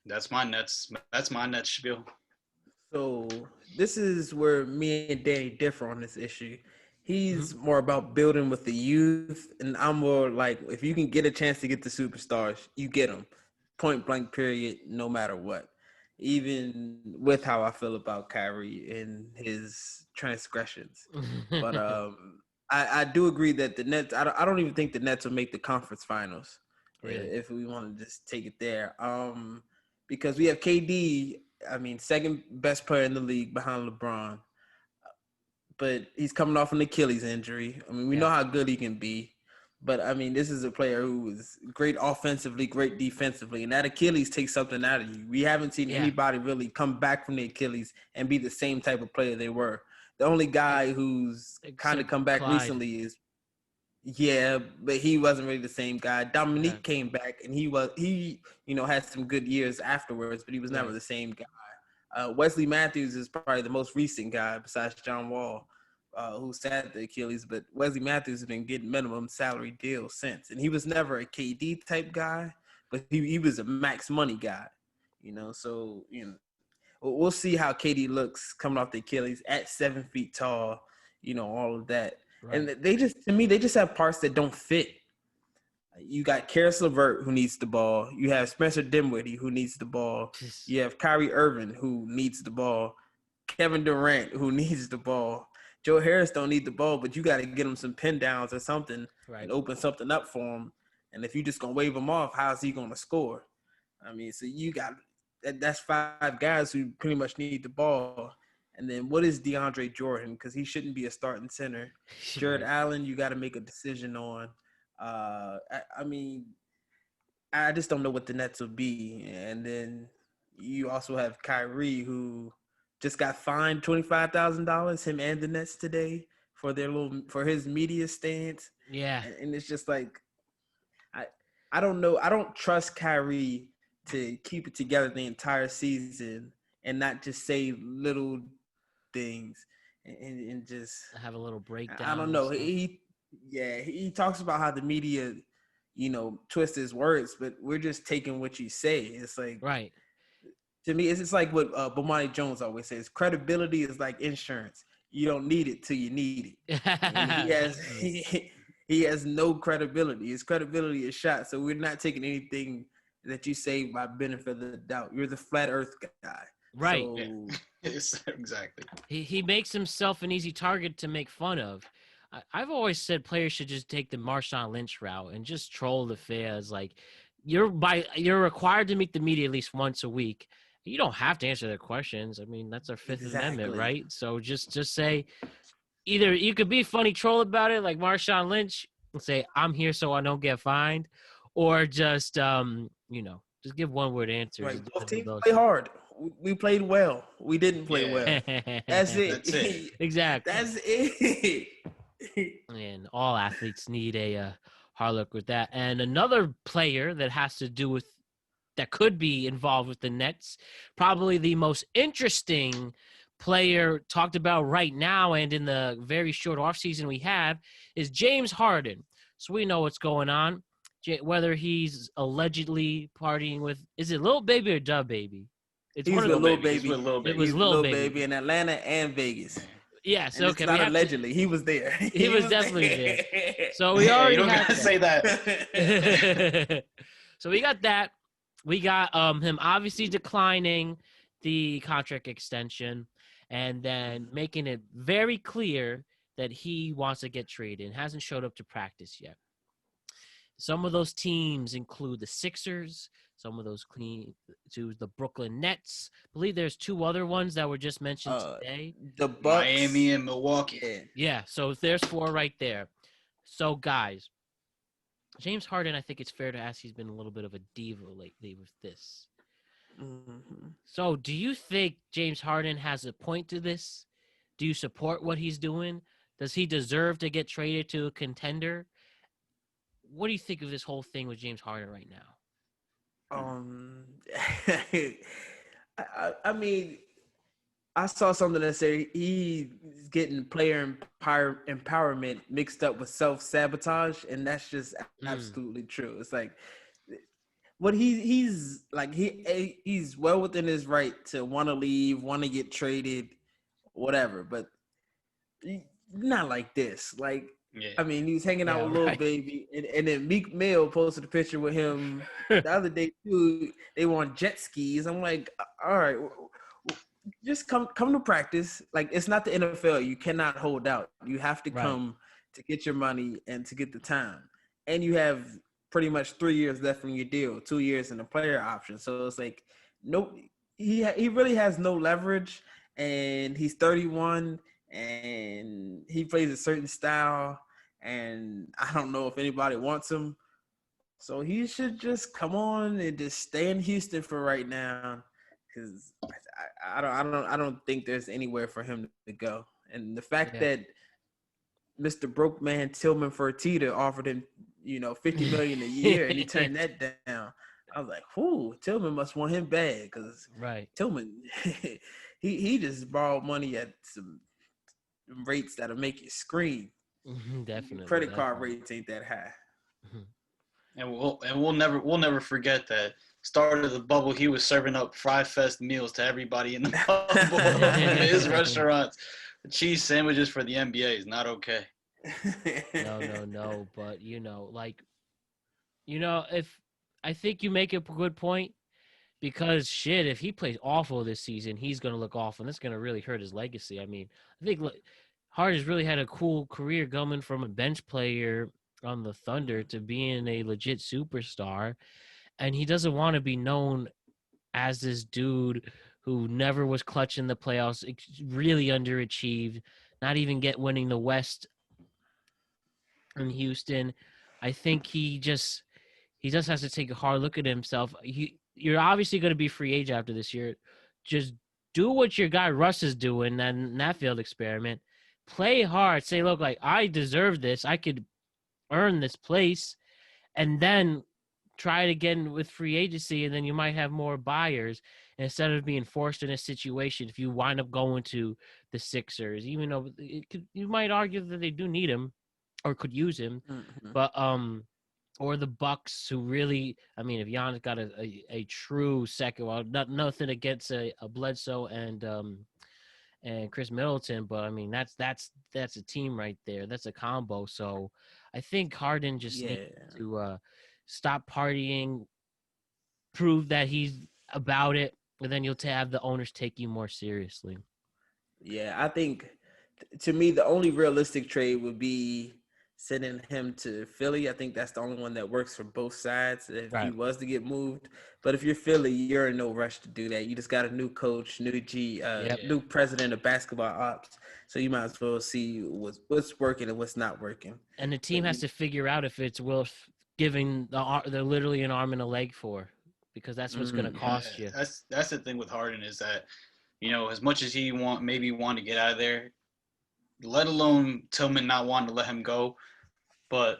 That's my Nets spiel. So this is where me and Danny differ on this issue. He's more about building with the youth, and I'm more like, if you can get a chance to get the superstars, you get them. Point blank period, no matter what. Even with how I feel about Kyrie and his transgressions. But I do agree that the Nets, I don't even think the Nets will make the conference finals. Really? If we want to just take it there. Because we have KD, second best player in the league behind LeBron. But he's coming off an Achilles injury. We know how good he can be. But, this is a player who is great offensively, great defensively. And that Achilles takes something out of you. We haven't seen anybody really come back from the Achilles and be the same type of player they were. The only guy who's kind of come back recently is, but he wasn't really the same guy. Dominique came back, and he had some good years afterwards, but he was never the same guy. Wesley Matthews is probably the most recent guy besides John Wall, who sat the Achilles, but Wesley Matthews has been getting minimum salary deals since. And he was never a KD type guy, but he was a max money guy, so, we'll see how KD looks coming off the Achilles at 7 feet tall, all of that. Right. And they just have parts that don't fit. You got Karis LeVert, who needs the ball. You have Spencer Dinwiddie, who needs the ball. You have Kyrie Irving, who needs the ball. Kevin Durant, who needs the ball. Joe Harris don't need the ball, but you got to get him some pin downs or something and open something up for him. And if you're just going to wave him off, how's he going to score? So you got that's 5 guys who pretty much need the ball. And then what is DeAndre Jordan? Because he shouldn't be a starting center. Jared Allen, you got to make a decision on. I just don't know what the Nets will be. And then you also have Kyrie, who just got fined $25,000, him and the Nets today, for his media stance. Yeah. And it's just like, I don't know. I don't trust Kyrie to keep it together the entire season and not just say little things and just Have a little breakdown. I don't know. He talks about how the media, twist his words, but we're just taking what you say. It's like, right. To me, it's just like what Bomani Jones always says: credibility is like insurance. You don't need it till you need it. And he has no credibility. His credibility is shot. So we're not taking anything that you say by benefit of the doubt. You're the flat Earth guy, right? So, Yes, exactly. He makes himself an easy target to make fun of. I've always said players should just take the Marshawn Lynch route and just troll the fans. Like you're required to meet the media at least once a week. You don't have to answer their questions. I mean, that's our Fifth Amendment, right? So just say either you could be a funny troll about it, like Marshawn Lynch, and say I'm here so I don't get fined, or just just give one word answers. Right. Both teams play hard. We played well. We didn't play well. That's it. That's it. Exactly. That's it. And all athletes need a hard look with that. And another player that could be involved with the Nets, probably the most interesting player talked about right now and in the very short offseason we have, is James Harden. So we know what's going on. Whether he's allegedly partying with, is it Lil Baby or Dub Baby? He's with Lil Baby. It was Lil Baby in Atlanta and Vegas. Yes, and okay. It's not allegedly. He was there. He was definitely there. So we already you don't have gotta say that. So we got that. We got him obviously declining the contract extension and then making it very clear that he wants to get traded and hasn't showed up to practice yet. Some of those teams include the Sixers, some of those to the Brooklyn Nets. I believe there's two other ones that were just mentioned today. The Bucks. Miami and Milwaukee. Yeah, so there's four right there. So, guys, James Harden, I think it's fair to ask, he's been a little bit of a diva lately with this. Mm-hmm. So do you think James Harden has a point to this? Do you support what he's doing? Does he deserve to get traded to a contender? What do you think of this whole thing with James Harden right now? I mean, I saw something that said he's getting player empowerment mixed up with self-sabotage, and that's just absolutely true. It's like what he's well within his right to want to leave, want to get traded, whatever, but not like this. Like, yeah. I mean, he was hanging out with Lil Baby, and then Meek Mill posted a picture with him the other day too. They were on jet skis. I'm like, all right, just come to practice. Like, it's not the NFL. You cannot hold out. You have to come to get your money and to get the time. And you have pretty much 3 years left from your deal, 2 years in the player option. So it's like, nope, he really has no leverage, and he's 31. And he plays a certain style, and I don't know if anybody wants him. So he should just come on and just stay in Houston for right now, because I don't think there's anywhere for him to go. And the fact that Mr. Broke Man Tillman Fertitta offered him, $50 million a year, and he turned that down. I was like, "Whoo, Tillman must want him bad," because Tillman, he just borrowed money at some rates that'll make you scream. Definitely. Credit card rates ain't that high. And we'll never forget that start of the bubble. He was serving up Fry Fest meals to everybody in the bubble in his restaurants. Cheese sandwiches for the NBA is not okay. No. But if I think you make a good point, because shit, if he plays awful this season, he's gonna look awful, and it's gonna really hurt his legacy. I mean, I think Harden's really had a cool career coming from a bench player on the Thunder to being a legit superstar, and he doesn't want to be known as this dude who never was clutch in the playoffs, really underachieved, not even winning the West in Houston. I think he just has to take a hard look at himself. You're obviously going to be free agent after this year. Just do what your guy Russ is doing in that field experiment. Play hard. Say, look, like, I deserve this. I could earn this place. And then try it again with free agency, and then you might have more buyers instead of being forced in a situation. If you wind up going to the Sixers, even though you might argue that they do need him or could use him, but or the Bucks, who really, I mean, if Giannis got a true second, well, nothing against a Bledsoe and Chris Middleton, but I mean that's a team right there. That's a combo. So I think Harden just needs to stop partying, prove that he's about it, and then you'll have the owners take you more seriously. Yeah, I think to me the only realistic trade would be sending him to Philly. I think that's the only one that works for both sides if he was to get moved. But if you're Philly, you're in no rush to do that. You just got a new coach, new president of basketball ops. So you might as well see what's working and what's not working. And the team has to figure out if it's worth giving they're literally an arm and a leg for, because that's what's going to cost you. That's the thing with Harden is that, as much as he want to get out of there, let alone Tillman not wanting to let him go. But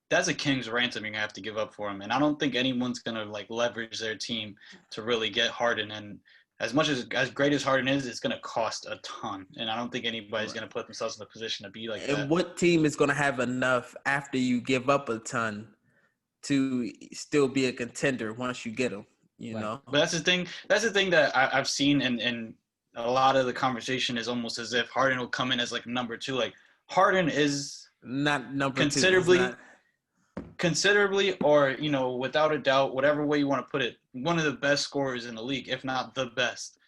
that's a king's ransom you're going to have to give up for him. And I don't think anyone's going to, leverage their team to really get Harden. And as much as great as Harden is, it's going to cost a ton. And I don't think anybody's going to put themselves in the position to be like that. And what team is going to have enough after you give up a ton to still be a contender once you get him, you know? But that's the thing. That's the thing that I've seen in a lot of the conversation is almost as if Harden will come in as, number two. Harden is – not number considerably, or without a doubt, whatever way you want to put it, one of the best scorers in the league, if not the best,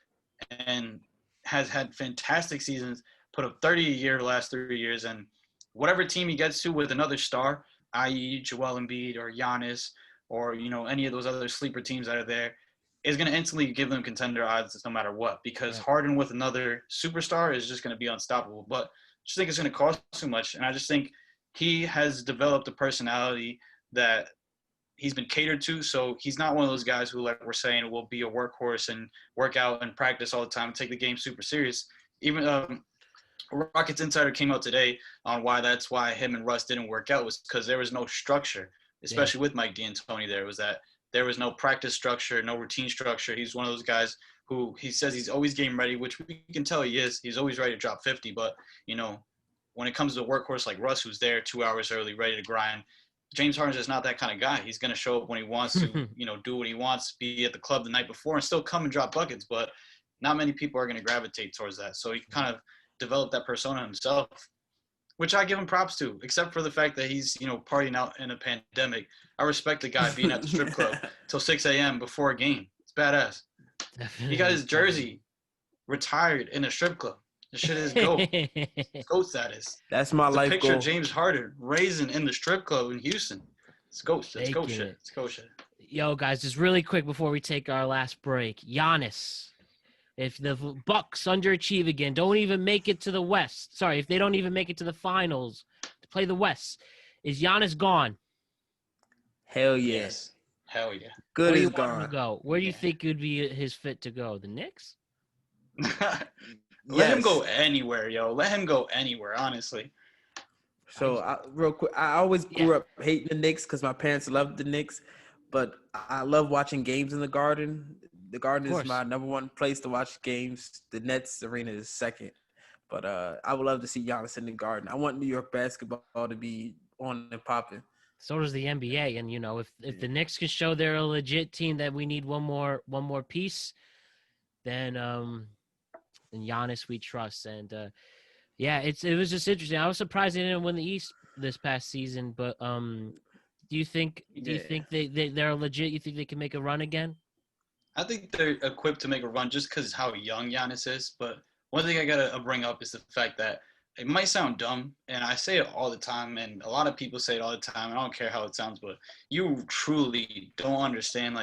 and has had fantastic seasons, put up 30 a year the last 3 years, and whatever team he gets to with another star, i.e. Joel Embiid or Giannis or any of those other sleeper teams that are there, is going to instantly give them contender odds no matter what, because Harden with another superstar is just going to be unstoppable. But I just think it's going to cost too much. And I just think he has developed a personality that he's been catered to. So he's not one of those guys who, like we're saying, will be a workhorse and work out and practice all the time and take the game super serious. Even Rockets Insider came out today on that's why him and Russ didn't work out, was because there was no structure, especially with Mike D'Antoni. There was no practice structure, no routine structure. He's one of those guys who he says he's always game ready, which we can tell he is. He's always ready to drop 50. But, when it comes to a workhorse like Russ, who's there 2 hours early, ready to grind, James Harden's just not that kind of guy. He's going to show up when he wants to, do what he wants, be at the club the night before and still come and drop buckets. But not many people are going to gravitate towards that. So he kind of developed that persona himself, which I give him props to, except for the fact that he's, partying out in a pandemic. I respect the guy being at the strip club till 6 a.m. before a game. It's badass. He got his jersey retired in a strip club. This shit is GOAT. GOAT status. That's my life goal. Picture of James Harden raising in the strip club in Houston. It's GOAT shit. It's GOAT shit. Yo, guys, just really quick before we take our last break. Giannis, if the Bucks underachieve again, don't even make it to the West. Sorry, if they don't even make it to the finals to play the West, is Giannis gone? Hell yeah. Yes. Hell yeah. Good is gone. Where do you think would be his fit to go? The Knicks? Let him go anywhere, yo. Let him go anywhere, honestly. So, real quick, I always grew up hating the Knicks because my parents loved the Knicks, but I love watching games in the Garden. The Garden is my number one place to watch games. The Nets arena is second. But I would love to see Giannis in the Garden. I want New York basketball to be on and popping. So does the NBA. And, if the Knicks can show they're a legit team that we need one more piece, then Giannis we trust. And, it was just interesting. I was surprised they didn't win the East this past season. But do you think they're legit? You think they can make a run again? I think they're equipped to make a run just because how young Giannis is. But one thing I got to bring up is the fact that it might sound dumb, and I say it all the time, and a lot of people say it all the time, and I don't care how it sounds, but you truly don't understand,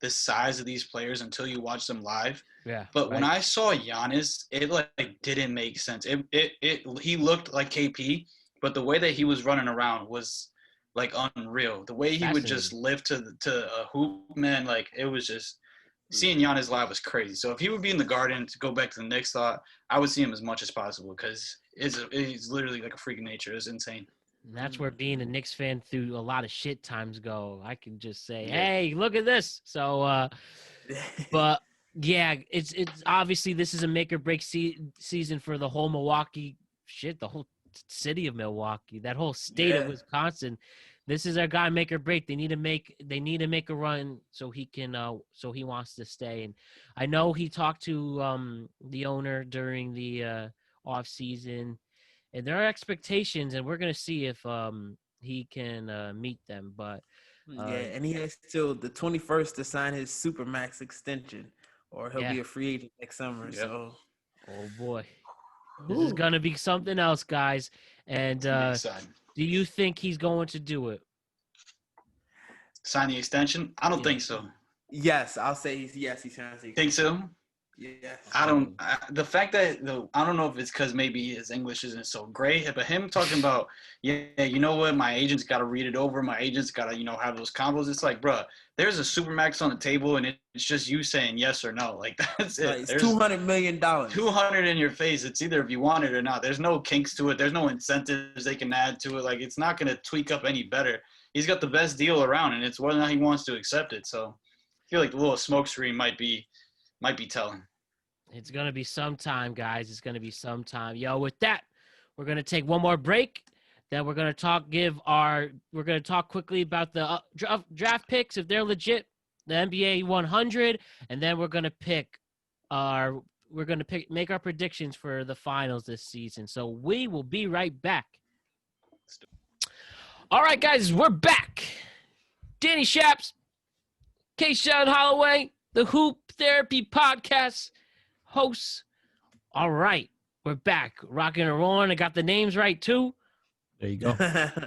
the size of these players until you watch them live. Yeah. But when I saw Giannis, it, didn't make sense. He looked like KP, but the way that he was running around was, unreal. The way he would just lift to a hoop, man, it was just seeing Giannis live was crazy. So if he would be in the Garden, to go back to the Knicks thought, I would see him as much as possible because he's literally like a freak of nature. It's insane. And that's where being a Knicks fan through a lot of shit times go. I can just say, Yeah. hey, look at this. So, but yeah, it's obviously this is a make or break season for the whole Milwaukee the whole city of Milwaukee, that whole state of Wisconsin. This is our guy, make or break. They need to make a run so he can so he wants to stay. And I know he talked to the owner during the off season, and there are expectations, and we're gonna see if he can meet them. But and he has till the 21st to sign his Supermax extension, or he'll be a free agent next summer. Yep. So, oh boy, this is gonna be something else, guys. And do you think he's going to do it? Sign the extension? I don't think so. Yes, I'll say he's signs the extension. Think so? Yes. The fact that I don't know if it's because maybe his English isn't so great, but him talking about, you know what, my agent's got to read it over. My agent's got to, have those combos. It's like, bro, there's a Supermax on the table, and it's just you saying yes or no. Like, that's it. It's $200 million. 200 in your face. It's either if you want it or not. There's no kinks to it. There's no incentives they can add to it. Like, it's not going to tweak up any better. He's got the best deal around, and it's whether or not he wants to accept it. So I feel like the little smoke screen might be telling. It's going to be some time, guys. It's going to be some time. Yo, with that, we're going to take one more break. Then we're going to talk quickly about the draft picks, if they're legit, the NBA 100, and then we're going to make our predictions for the finals this season. So we will be right back. All right, guys, we're back. Danny Chaps, Kaisian Holloway, the Hoop Therapy Podcast hosts. All right, we're back. Rocking and rolling. I got the names right, too. There you go.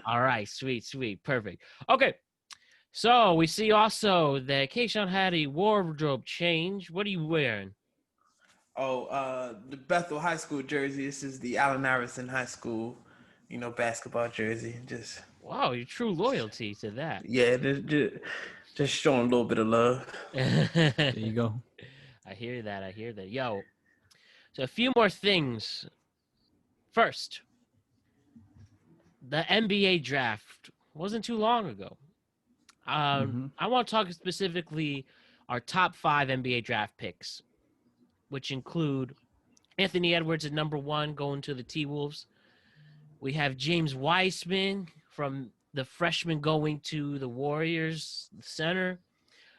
All right, sweet. Perfect. Okay, so we see also that Kaisian had a wardrobe change. What are you wearing? The Bethel High School jersey. This is the Allen Iverson High School, basketball jersey. Just wow, your true loyalty to that. Yeah, just showing a little bit of love. There you go. I hear that. Yo, so a few more things. First, the NBA draft wasn't too long ago. I want to talk specifically our top 5 NBA draft picks, which include Anthony Edwards at number 1 going to the T-Wolves. We have James Wiseman from the freshman going to the Warriors center.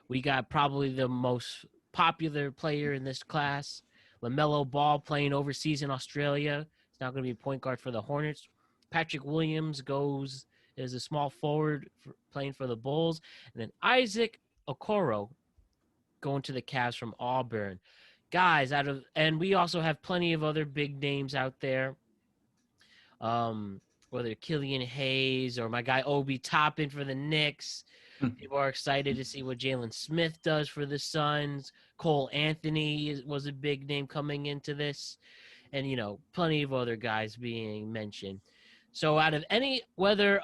We got probably the most popular player in this class, LaMelo Ball, playing overseas in Australia. He's now going to be a point guard for the Hornets. Patrick Williams goes as a small forward playing for the Bulls. And then Isaac Okoro going to the Cavs from Auburn. Guys, and we also have plenty of other big names out there. Whether Killian Hayes or my guy Obi Toppin for the Knicks. People are excited to see what Jalen Smith does for the Suns. Cole Anthony was a big name coming into this. And, plenty of other guys being mentioned. So out of whether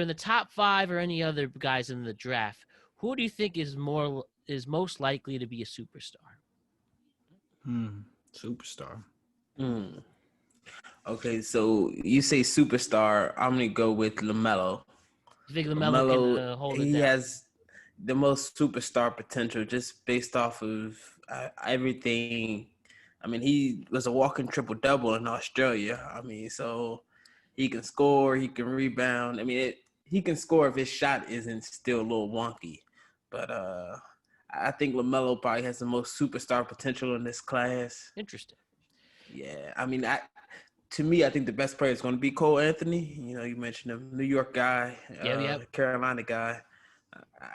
in the top 5 or any other guys in the draft, who do you think is most likely to be a superstar? Superstar. Okay, so you say superstar. I'm going to go with LaMelo. You think LaMelo can hold it down? He has the most superstar potential just based off of everything. I mean, he was a walking triple-double in Australia. I mean, so he can score, he can rebound. I mean, he can score if his shot isn't still a little wonky. But I think LaMelo probably has the most superstar potential in this class. Interesting. Yeah, I mean, to me, I think the best player is going to be Cole Anthony. You mentioned him, New York guy, Carolina guy.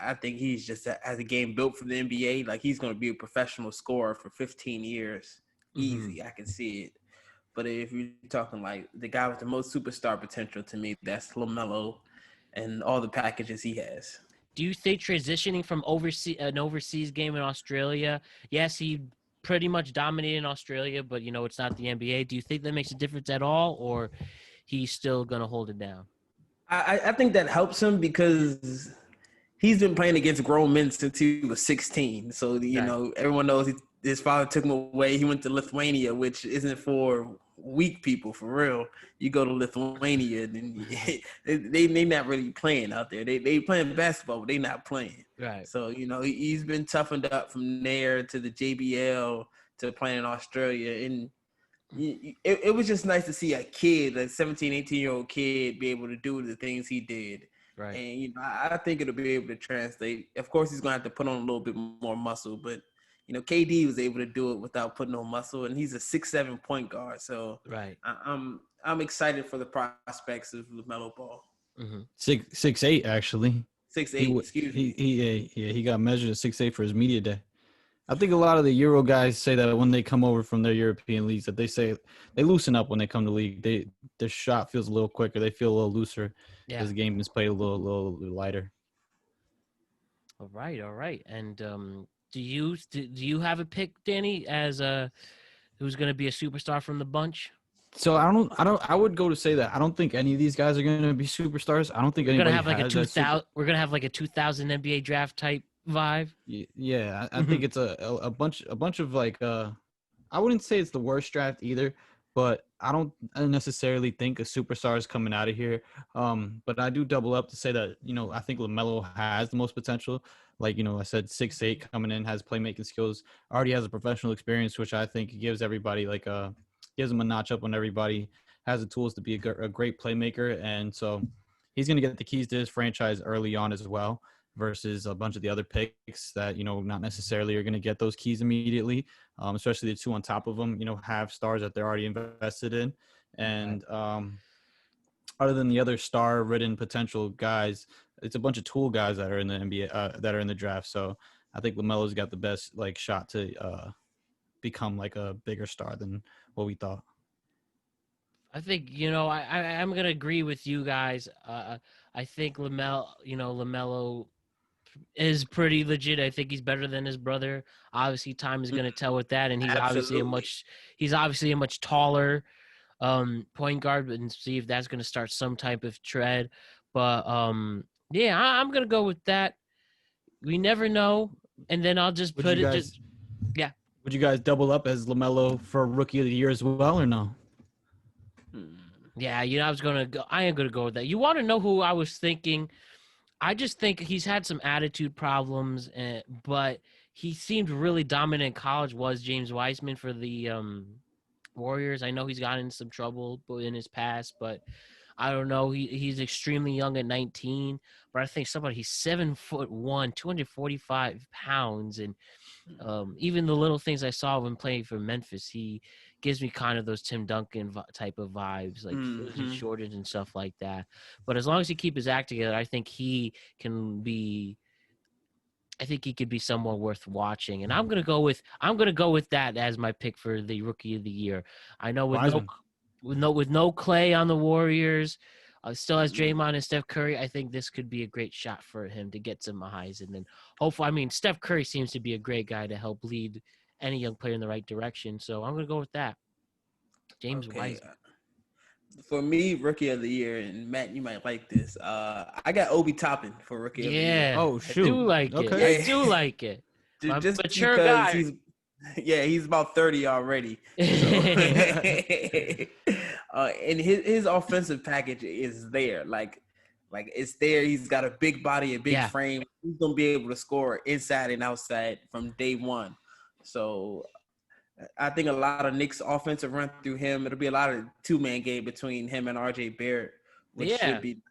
I think he's just has a game built for the NBA. Like, he's going to be a professional scorer for 15 years. Easy, I can see it. But if you're talking like the guy with the most superstar potential to me, that's LaMelo and all the packages he has. Do you think transitioning from an overseas game in Australia, yes, he pretty much dominated in Australia, but, it's not the NBA. Do you think that makes a difference at all, or he's still going to hold it down? I think that helps him because he's been playing against grown men since he was 16. So, you Right. know, everyone knows his father took him away. He went to Lithuania, which isn't for weak people, for real. You go to Lithuania, then they not really playing out there. They playing basketball, but they not playing. Right. So, you know, he's been toughened up from there to the JBL to playing in Australia. And it was just nice to see a kid, a 17, 18-year-old kid, be able to do the things he did. Right. And, you know, I think it'll be able to translate. Of course, he's going to have to put on a little bit more muscle, but, you know, KD was able to do it without putting on muscle, and he's a 6'7" point guard. So Right. I'm excited for the prospects of LaMelo Ball. Mm-hmm. 6'8" actually. 6'8", excuse me. He got measured at 6'8" for his media day. I think a lot of the Euro guys say that when they come over from their European leagues, that they say they loosen up when they come to league. Their shot feels a little quicker. They feel a little looser Yeah. because the game is played a little lighter. All right. And do you have a pick, Danny, as who's going to be a superstar from the bunch? So I would go to say that I don't think any of these guys are going to be superstars. I don't think We're anybody gonna have like a has that 2000. We're gonna have like a 2000 NBA draft type vibe. Yeah, I think it's a bunch of like I wouldn't say it's the worst draft either, but I don't necessarily think a superstar is coming out of here. But I do double up to say that, you know, I think LaMelo has the most potential. Like, you know, I said 6'8" coming in, has playmaking skills, already has a professional experience, which I think gives everybody gives him a notch up on everybody, has the tools to be a great playmaker. And so he's going to get the keys to his franchise early on as well, versus a bunch of the other picks that, you know, not necessarily are going to get those keys immediately, especially the two on top of them, you know, have stars that they're already invested in. And other than the other star-ridden potential guys, it's a bunch of tool guys that are in the NBA that are in the draft. So I think LaMelo's got the best shot to become like a bigger star than what we thought. I think, you know, I'm gonna agree with you guys. I think LaMelo is pretty legit. I think he's better than his brother. Obviously, time is gonna tell with that, and he's obviously a much taller point guard, and see if that's gonna start some type of tread. But yeah, I'm gonna go with that. We never know, and then I'll just put it. Yeah. Would you guys double up as LaMelo for Rookie of the Year as well, or no? Yeah, you know, I am gonna go with that. You want to know who I was thinking? I just think he's had some attitude problems, but he seemed really dominant in college. Was James Wiseman for the Warriors? I know he's gotten in some trouble in his past, but I don't know. He's extremely young at 19, but I think he's 7'1", 245 pounds, and even the little things I saw when playing for Memphis, he gives me kind of those Tim Duncan type of vibes, like Jordans and stuff like that. But as long as he keeps his act together, I think he could be someone worth watching. And I'm gonna go with that as my pick for the Rookie of the Year. I know with no Clay on the Warriors, still has Draymond and Steph Curry. I think this could be a great shot for him to get some highs, and then hopefully, I mean, Steph Curry seems to be a great guy to help lead any young player in the right direction. So I'm gonna go with that. James Wiseman. For me, Rookie of the Year, and Matt, you might like this. I got Obi Toppin for Rookie of the Year. Oh, shoot. I do like it. I do like it. Just mature because guy. he's about 30 already. So. And his offensive package is there. Like it's there. He's got a big body, a big frame. He's gonna be able to score inside and outside from day one. So I think a lot of Knicks offense will run through him. It'll be a lot of two-man game between him and RJ Barrett, which should be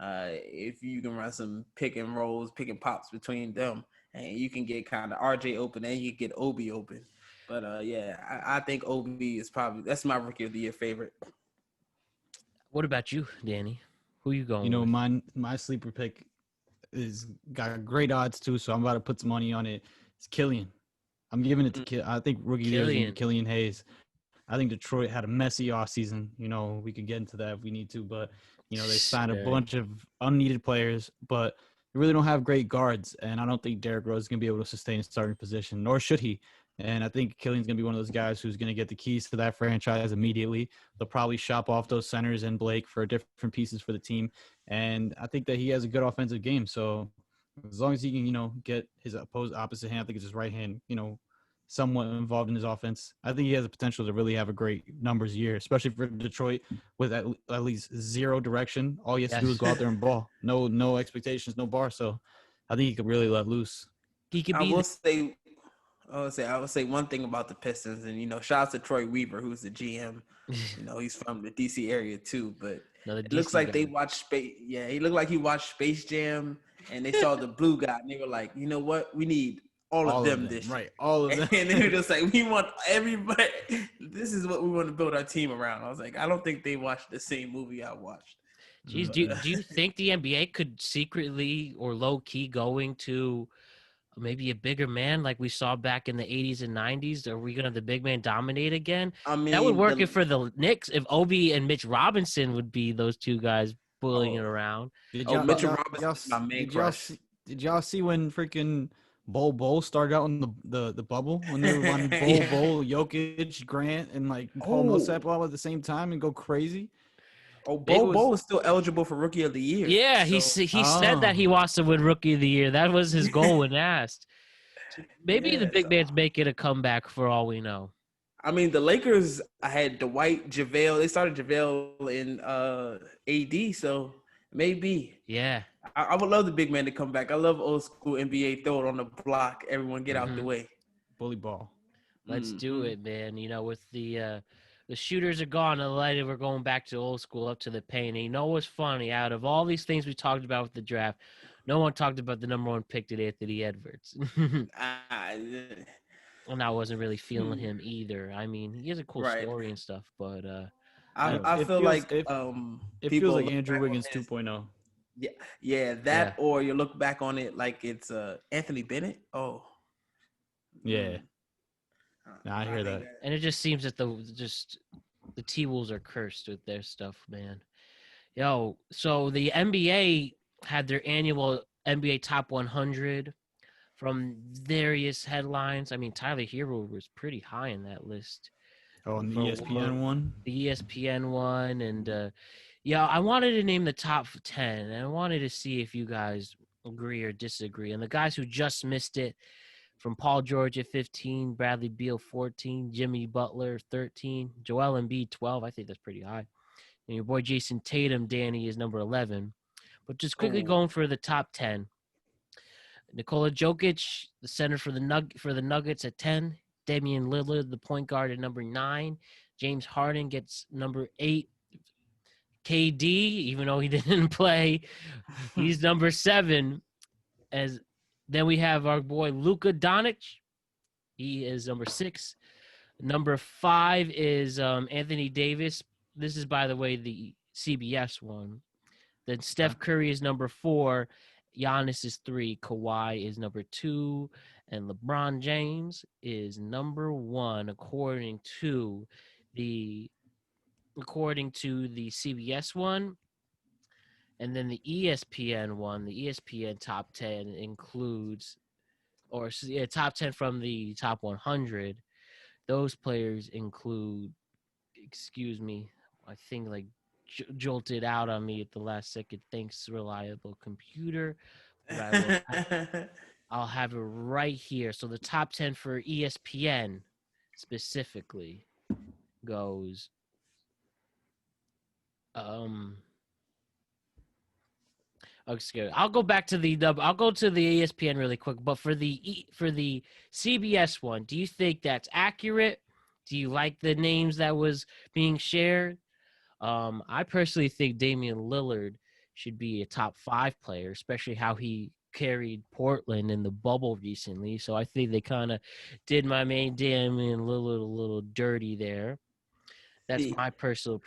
if you can run some pick and rolls, pick and pops between them, and you can get kind of RJ open and you can get Obi open. But I think Obi is that's my Rookie of the Year favorite. What about you, Danny? Who you going? You know, with? my sleeper pick is got great odds too, so I'm about to put some money on it. It's Killian. I'm giving it to I think Rookie of the Year is going to be Killian Hayes. I think Detroit had a messy offseason. You know, we could get into that if we need to, but you know, they signed a bunch of unneeded players, but they really don't have great guards, and I don't think Derrick Rose is going to be able to sustain a starting position, nor should he. And I think Killian's going to be one of those guys who's going to get the keys to that franchise immediately. They'll probably shop off those centers and Blake for different pieces for the team. And I think that he has a good offensive game. So As long as he can, get his opposite hand, I think it's his right hand, somewhat involved in his offense. I think he has the potential to really have a great numbers year, especially for Detroit with at least zero direction. All he has to do is go out there and ball. No expectations, no bar. So I think he could really let loose. He could I be. will say, I would say one thing about the Pistons, and shout out to Troy Weaver, who's the GM. He's from the DC area too, but it looks like they watched Space. Yeah, he looked like he watched Space Jam, and they saw the blue guy, and they were like, you know what, we need all of them this year. Right? All of them, and they were just like, we want everybody. This is what we want to build our team around. I was like, I don't think they watched the same movie I watched. Jeez, do you think the NBA could secretly or low key going to maybe a bigger man like we saw back in the 80s and 90s? Are we going to have the big man dominate again? I mean, that would work for the Knicks if Obi and Mitch Robinson would be those two guys bullying it around. Mitchell Robinson, my main crush. Did y'all see when freaking Bol started out in the bubble when they were running Bol, Jokic, Grant, and like Paul Millsap all at the same time and go crazy? Bol is still eligible for Rookie of the Year. Yeah, he said that he wants to win Rookie of the Year. That was his goal when asked. Maybe the big man's making a comeback for all we know. I mean, the Lakers, I had Dwight, JaVale. They started JaVale in AD, so maybe. Yeah. I would love the big man to come back. I love old school NBA, throw it on the block, everyone get out the way. Bully ball. Let's do it, man. With the shooters are gone, and we're going back to old school, up to the paint. And what's funny? Out of all these things we talked about with the draft, no one talked about the number one pick, Anthony Edwards. And I wasn't really feeling him either. I mean, he has a cool story and stuff, but I feel like it feels like Andrew Wiggins 2.0. Yeah, or you look back on it like it's Anthony Bennett. Oh, yeah. I hear that. And it just seems that the T-Wolves are cursed with their stuff, man. So the NBA had their annual NBA Top 100 from various headlines. I mean, Tyler Hero was pretty high in that list. Oh, and the ESPN one? The ESPN one. And, I wanted to name the top 10, and I wanted to see if you guys agree or disagree. And the guys who just missed it, from Paul George at 15, Bradley Beal 14, Jimmy Butler 13, Joel Embiid 12. I think that's pretty high. And your boy Jason Tatum, Danny, is number 11. But just quickly going for the top 10. Nikola Jokic, the center for the Nuggets at 10. Damian Lillard, the point guard, at number 9. James Harden gets number 8. KD, even though he didn't play, he's number 7. Then we have our boy Luka Doncic. He is number 6. Number 5 is Anthony Davis. This is, by the way, the CBS one. Then Steph Curry is number 4. Giannis is 3. Kawhi is number 2. And LeBron James is number 1, according to the CBS one. And then the ESPN one, the ESPN top 10 includes, top 10 from the top 100. Those players include, I think jolted out on me at the last second. Thanks, reliable computer. But I'll have it right here. So the top 10 for ESPN specifically goes, I'll go back to I'll go to the ESPN really quick, but for the CBS one, do you think that's accurate? Do you like the names that was being shared? I personally think Damian Lillard should be a top 5 player, especially how he carried Portland in the bubble recently. So I think they kind of did my main Damian Lillard a little dirty there. That's my personal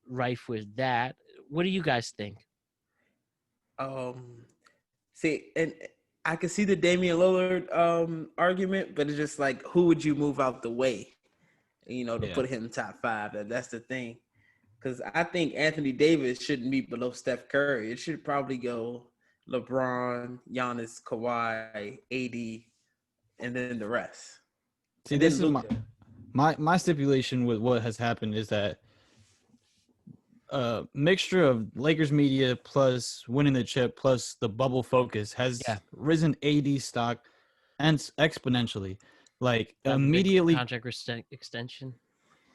rife with that. What do you guys think? See, and I can see the Damian Lillard argument, but it's just like, who would you move out the way, to put him in top 5? That's the thing. Because I think Anthony Davis shouldn't be below Steph Curry. It should probably go LeBron, Giannis, Kawhi, AD, and then the rest. See, this is my stipulation with what has happened is that mixture of Lakers media plus winning the chip plus the bubble focus has risen AD stock and exponentially, like immediately contract extension.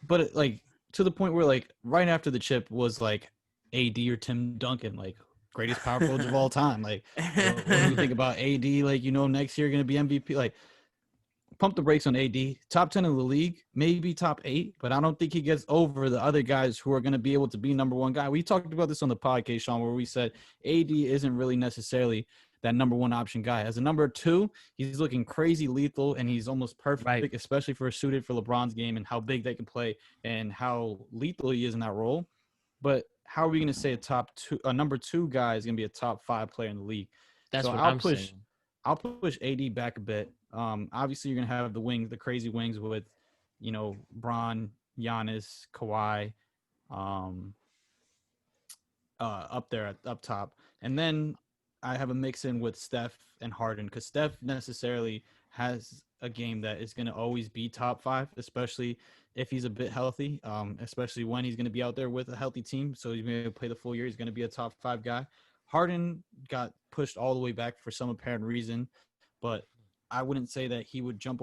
But like to the point where like right after the chip was like AD or Tim Duncan, like greatest power forwards of all time. Like when you think about AD, like next year going to be MVP, like pump the brakes on AD. Top 10 in the league, maybe top 8, but I don't think he gets over the other guys who are going to be able to be number one guy. We talked about this on the podcast, Sean, where we said AD isn't really necessarily that number one option guy. As a number 2, he's looking crazy lethal, and he's almost perfect, especially suited for LeBron's game and how big they can play and how lethal he is in that role. But how are we going to say a number 2 guy is going to be a top 5 player in the league? That's what I'm saying. I'll push AD back a bit. Obviously, you're going to have the wings, the crazy wings with, Bron, Giannis, Kawhi, up there up top. And then I have a mix in with Steph and Harden, because Steph necessarily has a game that is going to always be top 5, especially if he's a bit healthy, especially when he's going to be out there with a healthy team. So he's going to play the full year. He's going to be a top 5 guy. Harden got pushed all the way back for some apparent reason, but I wouldn't say that he would jump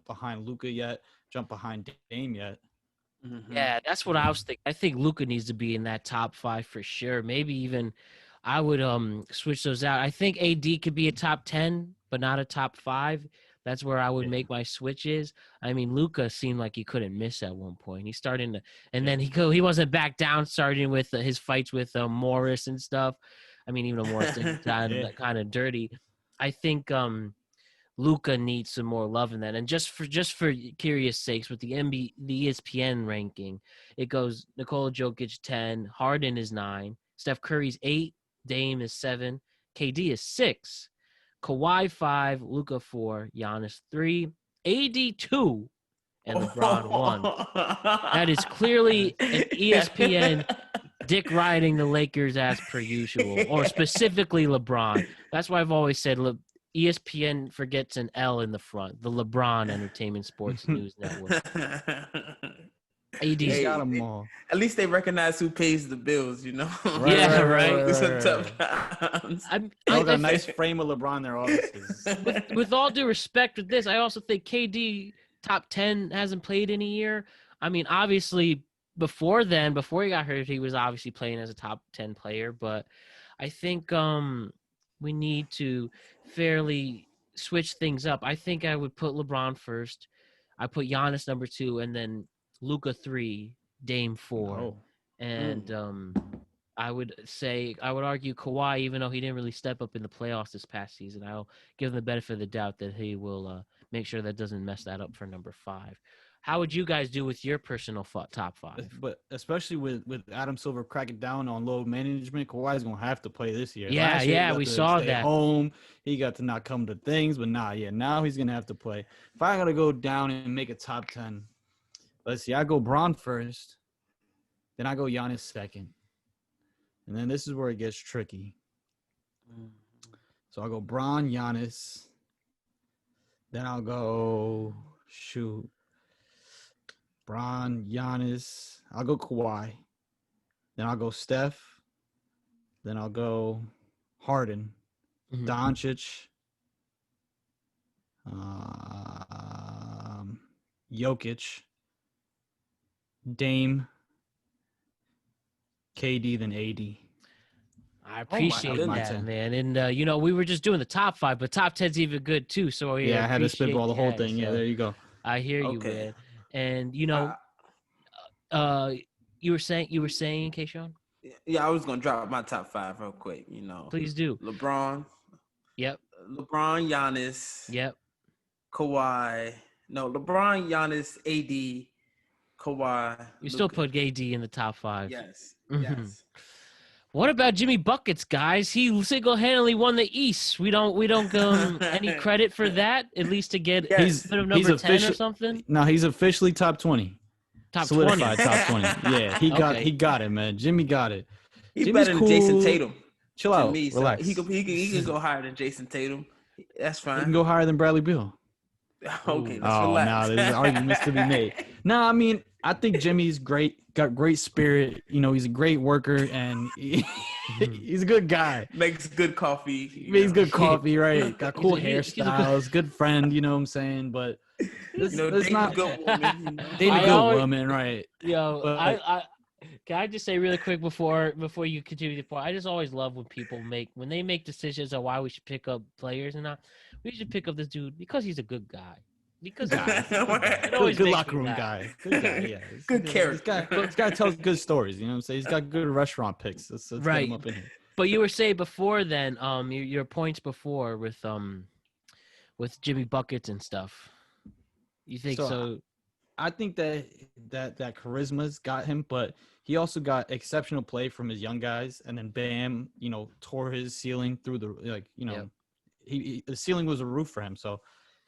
behind Luka yet, jump behind Dame yet. Mm-hmm. Yeah, that's what I was thinking. I think Luka needs to be in that top 5 for sure. Maybe even I would switch those out. I think AD could be a top 10, but not a top 5. That's where I would make my switches. I mean, Luka seemed like he couldn't miss at one point. He's starting to, and then he wasn't back down, starting with his fights with Morris and stuff. I mean, even though Morris kind of dirty. I think Luka needs some more love in that. And just for curious sakes, with the ESPN ranking, it goes Nikola Jokic 10, Harden is 9, Steph Curry's 8, Dame is 7, KD is 6, Kawhi 5, Luka 4, Giannis 3, AD 2, and LeBron 1. That is clearly an ESPN dick riding the Lakers as per usual, or specifically LeBron. That's why I've always said ESPN forgets an L in the front, the LeBron Entertainment Sports News Network. AD's got them all. At least they recognize who pays the bills, Right. Some tough times. I got a nice frame of LeBron in their offices. With all due respect with this, I also think KD top 10 hasn't played in a year. I mean, obviously before he got hurt, he was obviously playing as a top 10 player, but I think we need to fairly switch things up. I think I would put LeBron first. I put Giannis number 2, and then Luka 3, Dame 4. And I would argue Kawhi, even though he didn't really step up in the playoffs this past season, I'll give him the benefit of the doubt that he will make sure that doesn't mess that up for number 5. How would you guys do with your personal top 5? But especially with Adam Silver cracking down on load management, Kawhi's going to have to play this year. Yeah, we saw that. Home, he got to not come to things, but now he's going to have to play. If I got to go down and make a top 10, let's see, I go Bron first, then I go Giannis second, and then this is where it gets tricky. So I'll go Bron, Giannis, then I'll go Bron, Giannis. I'll go Kawhi. Then I'll go Steph. Then I'll go Harden, Doncic, Jokic, Dame, KD, then AD. I appreciate that, man. And, we were just doing the top 5, but top 10's even good, too. So I had to spitball the whole thing. So, yeah, there you go. I hear you, man. And, you were saying, Kaisian? Yeah, I was going to drop my top 5 real quick, Please do. LeBron. Yep. LeBron, Giannis. Yep. Kawhi. No, LeBron, Giannis, AD, Kawhi. You still put AD in the top 5. Yes. Mm-hmm. Yes. What about Jimmy Buckets, guys? He single-handedly won the East. We don't give him any credit for that, at least to get number 10 or something. No, he's officially top 20. Solidified 20. Top 20. Yeah, he got it, man. Jimmy got it. He's Jimmy's better than Jason Tatum. Chill out. Me, relax. So he can go higher than Jason Tatum. That's fine. He can go higher than Bradley Beal. Okay, Ooh. let's Oh, relax. now there's arguments to be made. No, I mean, I think Jimmy's great, got great spirit. You know, he's a great worker, and he's a good guy. Makes good coffee. He makes good coffee, right? Got cool He's a good- hairstyles, good friend, you know what I'm saying? But You know, let's dating a not good woman. You know, dating a I good always- woman, right? Yo, But I can I just say really quick before you continue the point? I just always love when they make decisions on why we should pick up players and not. We should pick up this dude because he's a good guy. Because it always good makes locker me room laugh. guy. Good guy, yeah. Good character. This guy tells good stories, you know what I'm saying? He's got good restaurant picks. Let's get Right. him up in here. But you were saying before then, your points before with Jimmy buckets and stuff. You think so? I think that charisma's got him, but he also got exceptional play from his young guys, and then Bam, you know, tore his ceiling through the Yep. the ceiling was a roof for him, so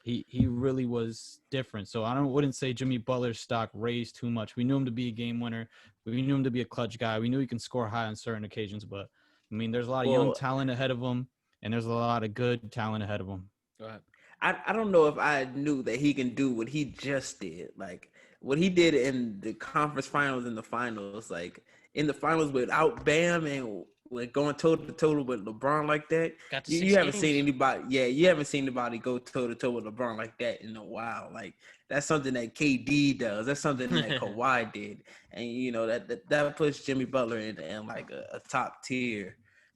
he really was different. So I wouldn't say Jimmy Butler's stock raised too much. We knew him to be a game winner. We knew him to be a clutch guy. We knew he can score high on certain occasions, but I mean, there's a lot of young talent ahead of him, and there's a lot of good talent ahead of him. Go ahead. I don't know if I knew that he can do what he just did. Like what he did in the conference finals and the finals, like in the finals without Bam and like going toe to toe with LeBron like that. Got to You haven't seen anybody. Yeah, you haven't seen anybody go toe to toe with LeBron like that in a while. Like that's something that KD does. That's something that Kawhi did, and you know that puts Jimmy Butler in like a top tier.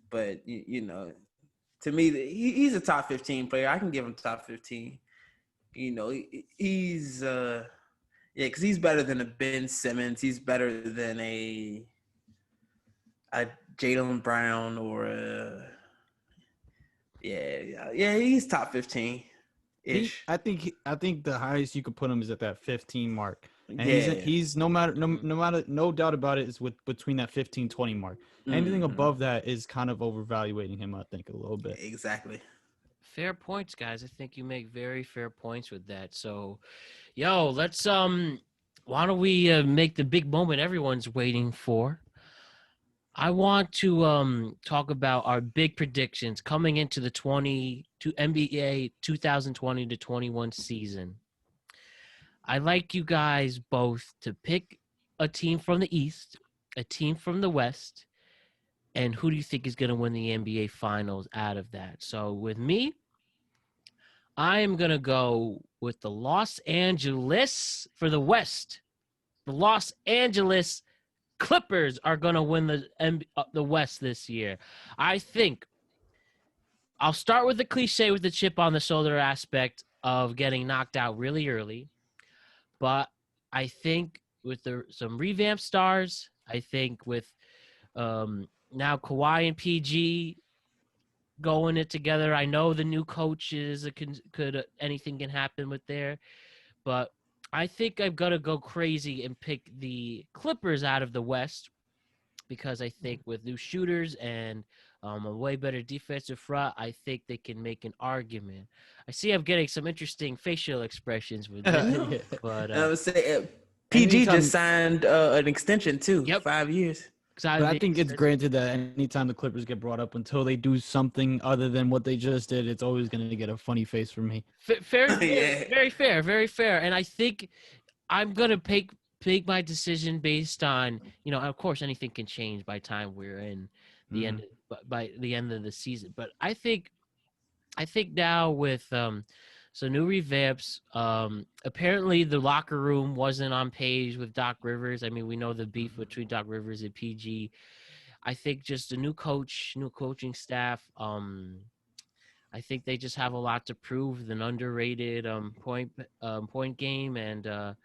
But you know. To me, he's a top 15 player. I can give him top 15. You know, he's because he's better than a Ben Simmons. He's better than a Jaylen Brown or he's top 15 ish. I think the highest you could put him is at that 15 mark. And Yeah. he's no doubt about it is between that 15-20 mark. Anything above that is kind of overvaluating him, I think, a little bit. Exactly. Fair points, guys. I think you make very fair points with that. So, yo, let's why don't we make the big moment everyone's waiting for? I want to talk about our big predictions coming into the NBA 2020 to 21 season. I'd like you guys both to pick a team from the East, a team from the West, and who do you think is going to win the NBA Finals out of that? So with me, I am going to go with the Los Angeles for the West. The Los Angeles Clippers are going to win the West this year. I think I'll start with the cliche with the chip on the shoulder aspect of getting knocked out really early. But I think with some revamped stars, I think with now Kawhi and PG going it together. I know the new coaches could anything can happen with there, but I think I've got to go crazy and pick the Clippers out of the West because I think with new shooters and a way better defensive front, I think they can make an argument. I see I'm getting some interesting facial expressions with this, but I would say PG anytime- just signed an extension too. Yep. 5 years. But I think it's granted that anytime the Clippers get brought up, until they do something other than what they just did, it's always going to get a funny face from me. Fair, Yeah. very fair, very fair. And I think I'm gonna make my decision based on, of course, anything can change by time we're in the end, by the end of the season. But I think now with some new revamps, apparently the locker room wasn't on page with Doc Rivers. I mean, we know the beef between Doc Rivers and PG. I think just a new coach, new coaching staff. I think they just have a lot to prove. An underrated point game, and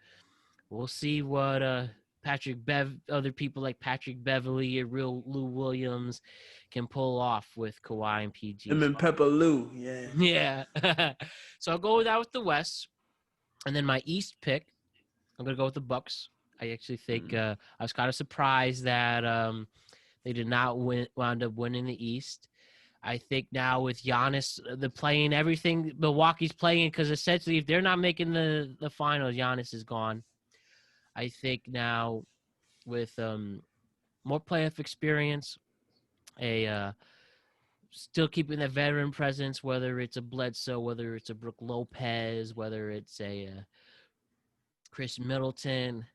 we'll see what other people like Patrick Beverly or real Lou Williams can pull off with Kawhi and PG. Him and Pepper Lou, yeah. Yeah. So I'll go with that with the West, and then my East pick, I'm gonna go with the Bucks. I actually think I was kind of surprised that they did not wound up winning the East. I think now with Giannis, the playing everything Milwaukee's playing, because essentially if they're not making the finals, Giannis is gone. I think now with more playoff experience, a still keeping that veteran presence, whether it's a Bledsoe, whether it's a Brook Lopez, whether it's a Chris Middleton.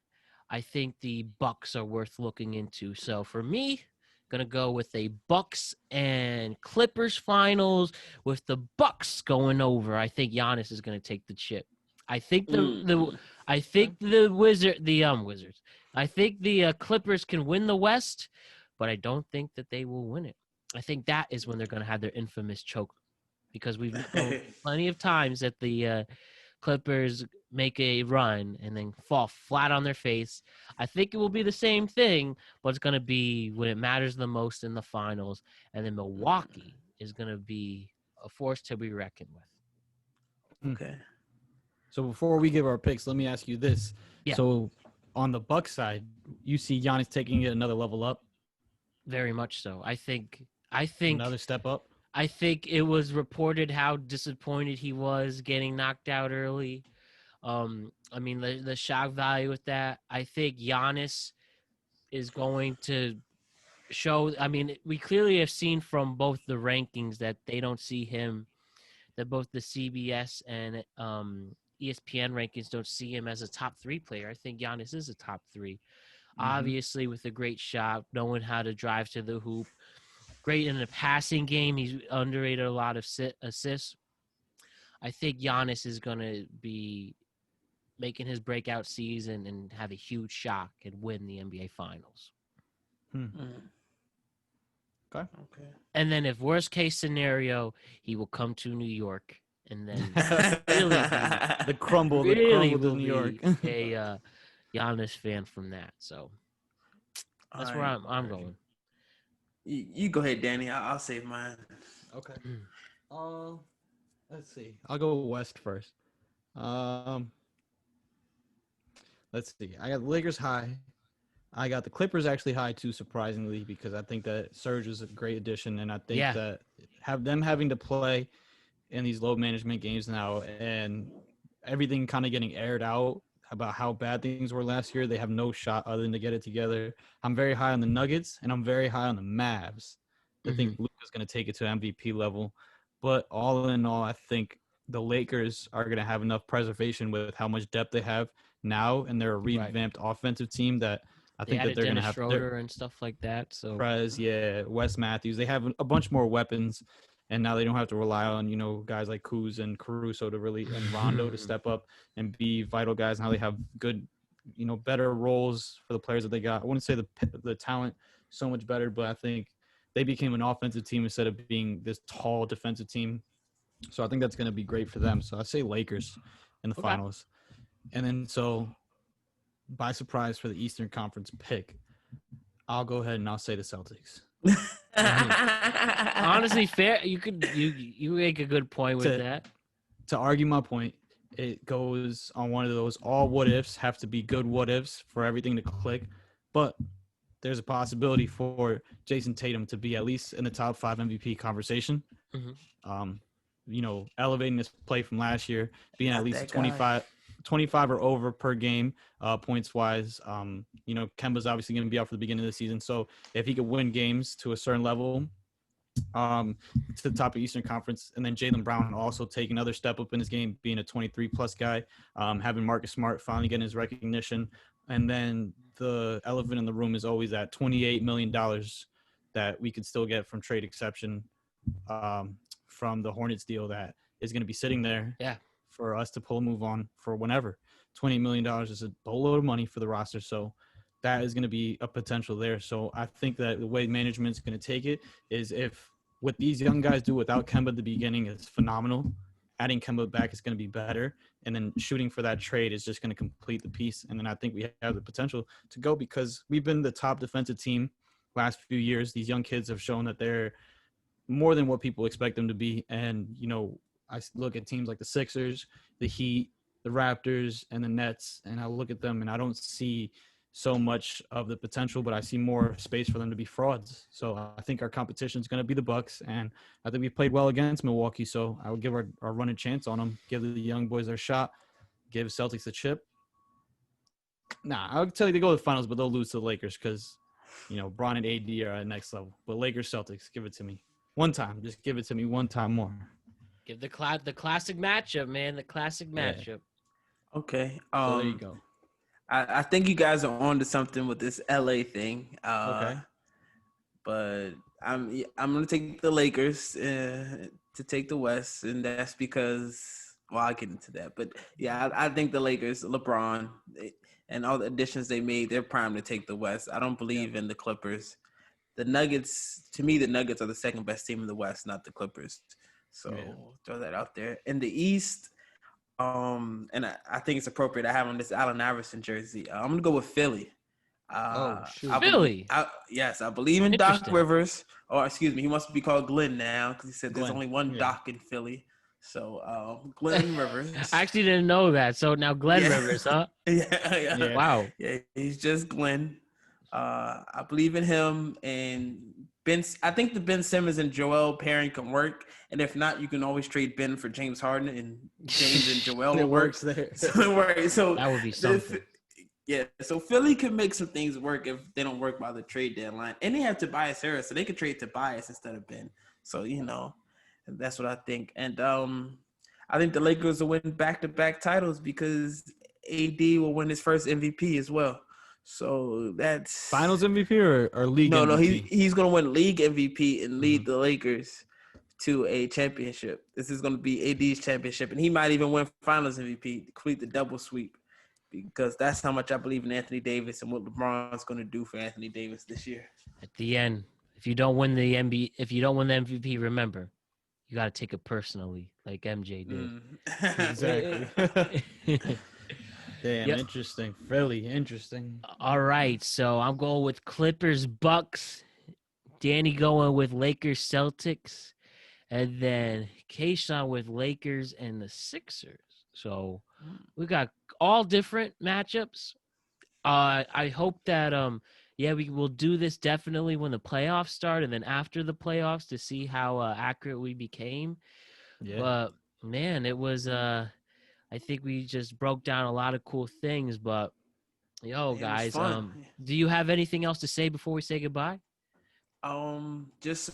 I think the Bucks are worth looking into. So for me, gonna go with a Bucks and Clippers finals with the Bucks going over. I think Giannis is gonna take the chip. I think the Wizards. I think the Clippers can win the West, but I don't think that they will win it. I think that is when they're gonna have their infamous choke, because we've known plenty of times that the Clippers make a run and then fall flat on their face. I think it will be the same thing, but it's going to be when it matters the most in the finals. And then Milwaukee is going to be a force to be reckoned with. Okay. So before we give our picks, let me ask you this. Yeah. So on the Bucks side, you see Giannis taking it another level up? Very much so. I think Another step up? I think it was reported how disappointed he was getting knocked out early. I mean, the shock value with that. I think Giannis is going to show. I mean, we clearly have seen from both the rankings that they don't see him, that both the CBS and ESPN rankings don't see him as a top 3 player. I think Giannis is a top 3. Obviously, with a great shot, knowing how to drive to the hoop. Great in the passing game. He's underrated a lot of assists. I think Giannis is going to be making his breakout season and have a huge shock and win the NBA Finals. Okay. And then if worst case scenario, he will come to New York and then the crumble to New York. a Giannis fan from that. So that's where I'm going. You go ahead, Danny. I'll save mine. Okay. Let's see. I'll go West first. Let's see. I got the Lakers high. I got the Clippers actually high too, surprisingly, because I think that Serge is a great addition, and I think that having to play in these low management games now and everything kind of getting aired out about how bad things were last year, they have no shot other than to get it together. I'm very high on the Nuggets, and I'm very high on the Mavs. I think Luka's going to take it to MVP level. But all in all, I think the Lakers are going to have enough preservation with how much depth they have now, and they're a revamped offensive team that I think that they're going to have Schroeder and stuff like that. So Prez, Wes Matthews. They have a bunch more weapons, and now they don't have to rely on guys like Kuz and Caruso and Rondo to step up and be vital guys. Now they have good, better roles for the players that they got. I wouldn't say the talent so much better, but I think they became an offensive team instead of being this tall defensive team. So I think that's going to be great for them. So I say Lakers in the finals. And then by surprise for the Eastern Conference pick, I'll go ahead and I'll say the Celtics. Honestly, fair. You make a good point with that. To argue my point, it goes on one of those all what ifs have to be good what ifs for everything to click. But there's a possibility for Jason Tatum to be at least in the top 5 MVP conversation. Elevating this play from last year, being at least 25 or over per game, points wise. Kemba's obviously going to be out for the beginning of the season. So if he could win games to a certain level, to the top of Eastern Conference, and then Jaylen Brown also take another step up in his game, being a 23-plus guy, having Marcus Smart finally getting his recognition. And then the elephant in the room is always that $28 million that we could still get from trade exception from the Hornets deal that is going to be sitting there for us to pull a move on for whenever. $28 million is a boatload of money for the roster, so that is going to be a potential there. So I think that the way management's going to take it is if what these young guys do without Kemba at the beginning is phenomenal, adding Kemba back is going to be better, and then shooting for that trade is just going to complete the piece. And then I think we have the potential to go because we've been the top defensive team last few years. These young kids have shown that they're more than what people expect them to be. And, I look at teams like the Sixers, the Heat, the Raptors, and the Nets, and I look at them and I don't see so much of the potential, but I see more space for them to be frauds. So I think our competition is going to be the Bucks, and I think we played well against Milwaukee. So I would give our running chance on them, give the young boys their shot, give Celtics a chip. I'll tell you they go to the finals, but they'll lose to the Lakers because, Bron and AD are at the next level. But Lakers, Celtics, give it to me. One time. Just give it to me one time more. Give the classic matchup, man. The classic Yeah. matchup. Okay. So there you go. I think you guys are on to something with this LA thing. Okay. But I'm gonna take the Lakers to take the West, and that's because I'll get into that. But yeah, I think the Lakers, LeBron, and all the additions they made, they're primed to take the West. I don't believe in the Clippers. The Nuggets, to me, the Nuggets are the second best team in the West, not the Clippers. So throw that out there. In the East, and I think it's appropriate I have on this Allen Iverson jersey. I'm gonna go with Philly. Shoot. Philly. Yes, I believe in Doc Interesting. Rivers, or excuse me, he must be called Glenn now because he said there's Glenn, only one yeah. Doc in Philly. So Glenn Rivers. I actually didn't know that. So now Glenn Yeah. Rivers, huh? Yeah. Wow. Yeah, he's just Glenn. I believe in him and Ben. I think the Ben Simmons and Joel pairing can work, and if not, you can always trade Ben for James Harden, and James and Joel It will work. works there. So it works. So That would be something. Yeah, so Philly can make some things work if they don't work by the trade deadline. And they have Tobias Harris, so they could trade Tobias instead of Ben. So, that's what I think. And I think the Lakers will win back-to-back titles because AD will win his first MVP as well. So that's Finals MVP or league no, MVP? he's going to win league MVP and lead the Lakers to a championship. This is going to be AD's championship, and he might even win Finals MVP, complete the double sweep. Because that's how much I believe in Anthony Davis and what LeBron's going to do for Anthony Davis this year. At the end, if you don't win the MVP, remember, you got to take it personally, like MJ did. Exactly. Damn, Yep. interesting. Fairly interesting. All right, so I'm going with Clippers, Bucks. Danny going with Lakers, Celtics, and then Kaisian with Lakers and the Sixers. So we got all different matchups. I hope that we will do this definitely when the playoffs start and then after the playoffs to see how accurate we became. Yeah. But man, it was I think we just broke down a lot of cool things. But guys, do you have anything else to say before we say goodbye? Just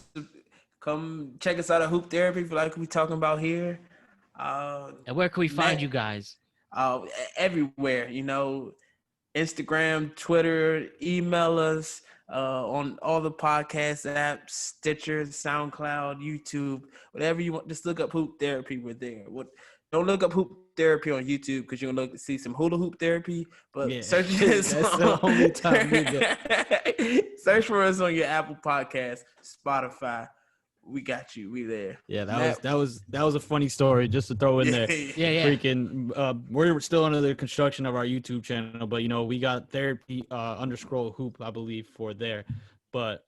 come check us out at Hoop Therapy, like we talking about here. And where can we find you guys? Everywhere, Instagram, Twitter, email us on all the podcast apps, Stitcher, SoundCloud, YouTube, whatever you want. Just look up Hoop Therapy. We're there. Don't look up Hoop Therapy on YouTube because you're going to see some hula hoop therapy. But search this. That's the only time we get. Search for us on your Apple Podcast, Spotify. We got you. We there. Yeah, that was a funny story just to throw in there. Yeah. Freaking, we're still under the construction of our YouTube channel, but we got therapy _hoop, I believe, for there. But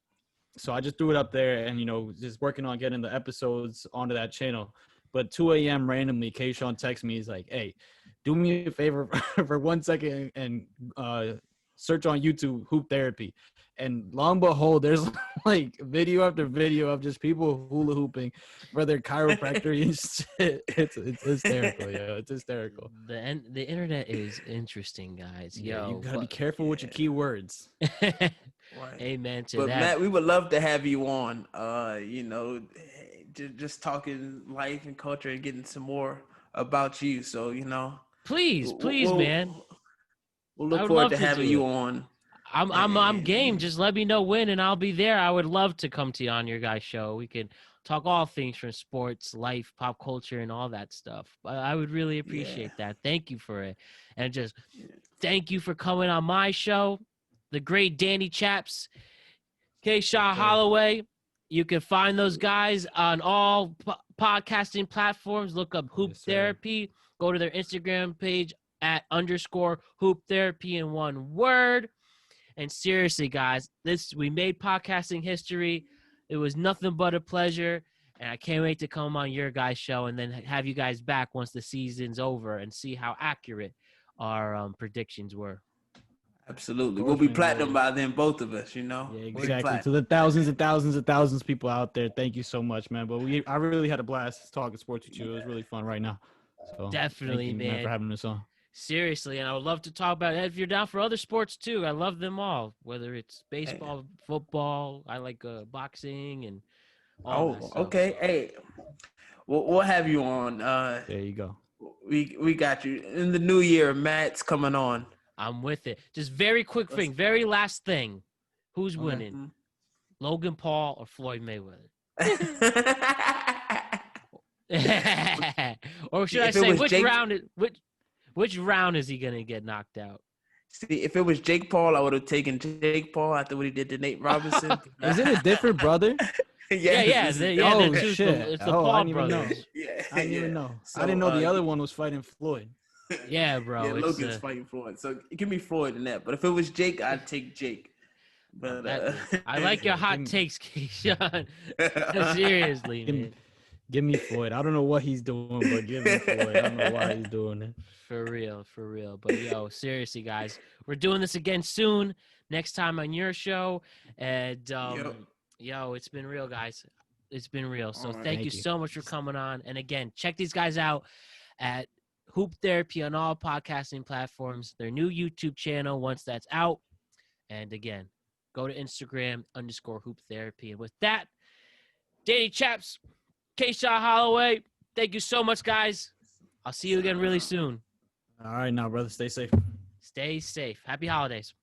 so I just threw it up there, and just working on getting the episodes onto that channel. But 2 a.m. randomly, Kaisian texts me. He's like, "Hey, do me a favor for 1 second and search on YouTube Hoop Therapy." And lo and behold, there's like video after video of just people hula hooping for their chiropractor and shit. It's hysterical, yo. It's hysterical. The internet is interesting, guys. Yeah, you gotta be careful with your keywords. Amen to but that. Matt, we would love to have you on. Just talking life and culture and getting some more about you. So please, man. We'll look forward to having you on. I'm game. Just let me know when, and I'll be there. I would love to come to you on your guys' show. We could talk all things from sports, life, pop culture, and all that stuff. I would really appreciate that. Thank you for it, and just thank you for coming on my show, the great Danny Chaps, Kaisian Holloway. You can find those guys on all podcasting platforms. Look up Hoop Therapy. Go to their Instagram page at _Hoop Therapy in one word. And seriously, guys, we made podcasting history. It was nothing but a pleasure. And I can't wait to come on your guys' show and then have you guys back once the season's over and see how accurate our predictions were. Absolutely. We'll be platinum by then, both of us, Yeah, exactly. To the thousands and thousands and thousands of people out there, thank you so much, man. But I really had a blast talking sports with you. It was really fun right now. So definitely, thank you, man, for having us on. Seriously, and I would love to talk about it if you're down for other sports too. I love them all, whether it's baseball, football. I like boxing and all that Oh, stuff. okay. Hey, we'll have you on. There you go. We got you in the new year. Matt's coming on. I'm with it. Just very quick thing, very last thing. Who's Okay. winning? Logan Paul or Floyd Mayweather? Or should I If it say was Jake- which round is he gonna get knocked out? See, if it was Jake Paul, I would have taken Jake Paul after what he did to Nate Robinson. Is it a different brother? Yes, They're Oh, two- shit. It's the Oh, I Paul didn't even know. brothers. Yeah, I didn't even know. So, I didn't know the other one was fighting Floyd. Yeah, bro. Yeah, it's, Logan's fighting Floyd. So give me Floyd in that. But if it was Jake, I'd take Jake. But I like your hot Give me- takes, Keyshawn. Seriously, man. Give me Floyd. I don't know what he's doing, but give me Floyd. I don't know why he's doing it. For real. But yo, seriously, guys, we're doing this again soon. Next time on your show, and yo, it's been real, guys. It's been real. So All right. thank you Thank you. so much for coming on. And again, check these guys out at Hoop Therapy on all podcasting platforms. Their new YouTube channel once that's out. And again, go to Instagram _Hoop Therapy. And with that, Danny Chaps, Kaisian Holloway, thank you so much, guys. I'll see you again really soon. All right, now, brother. Stay safe. Stay safe. Happy holidays.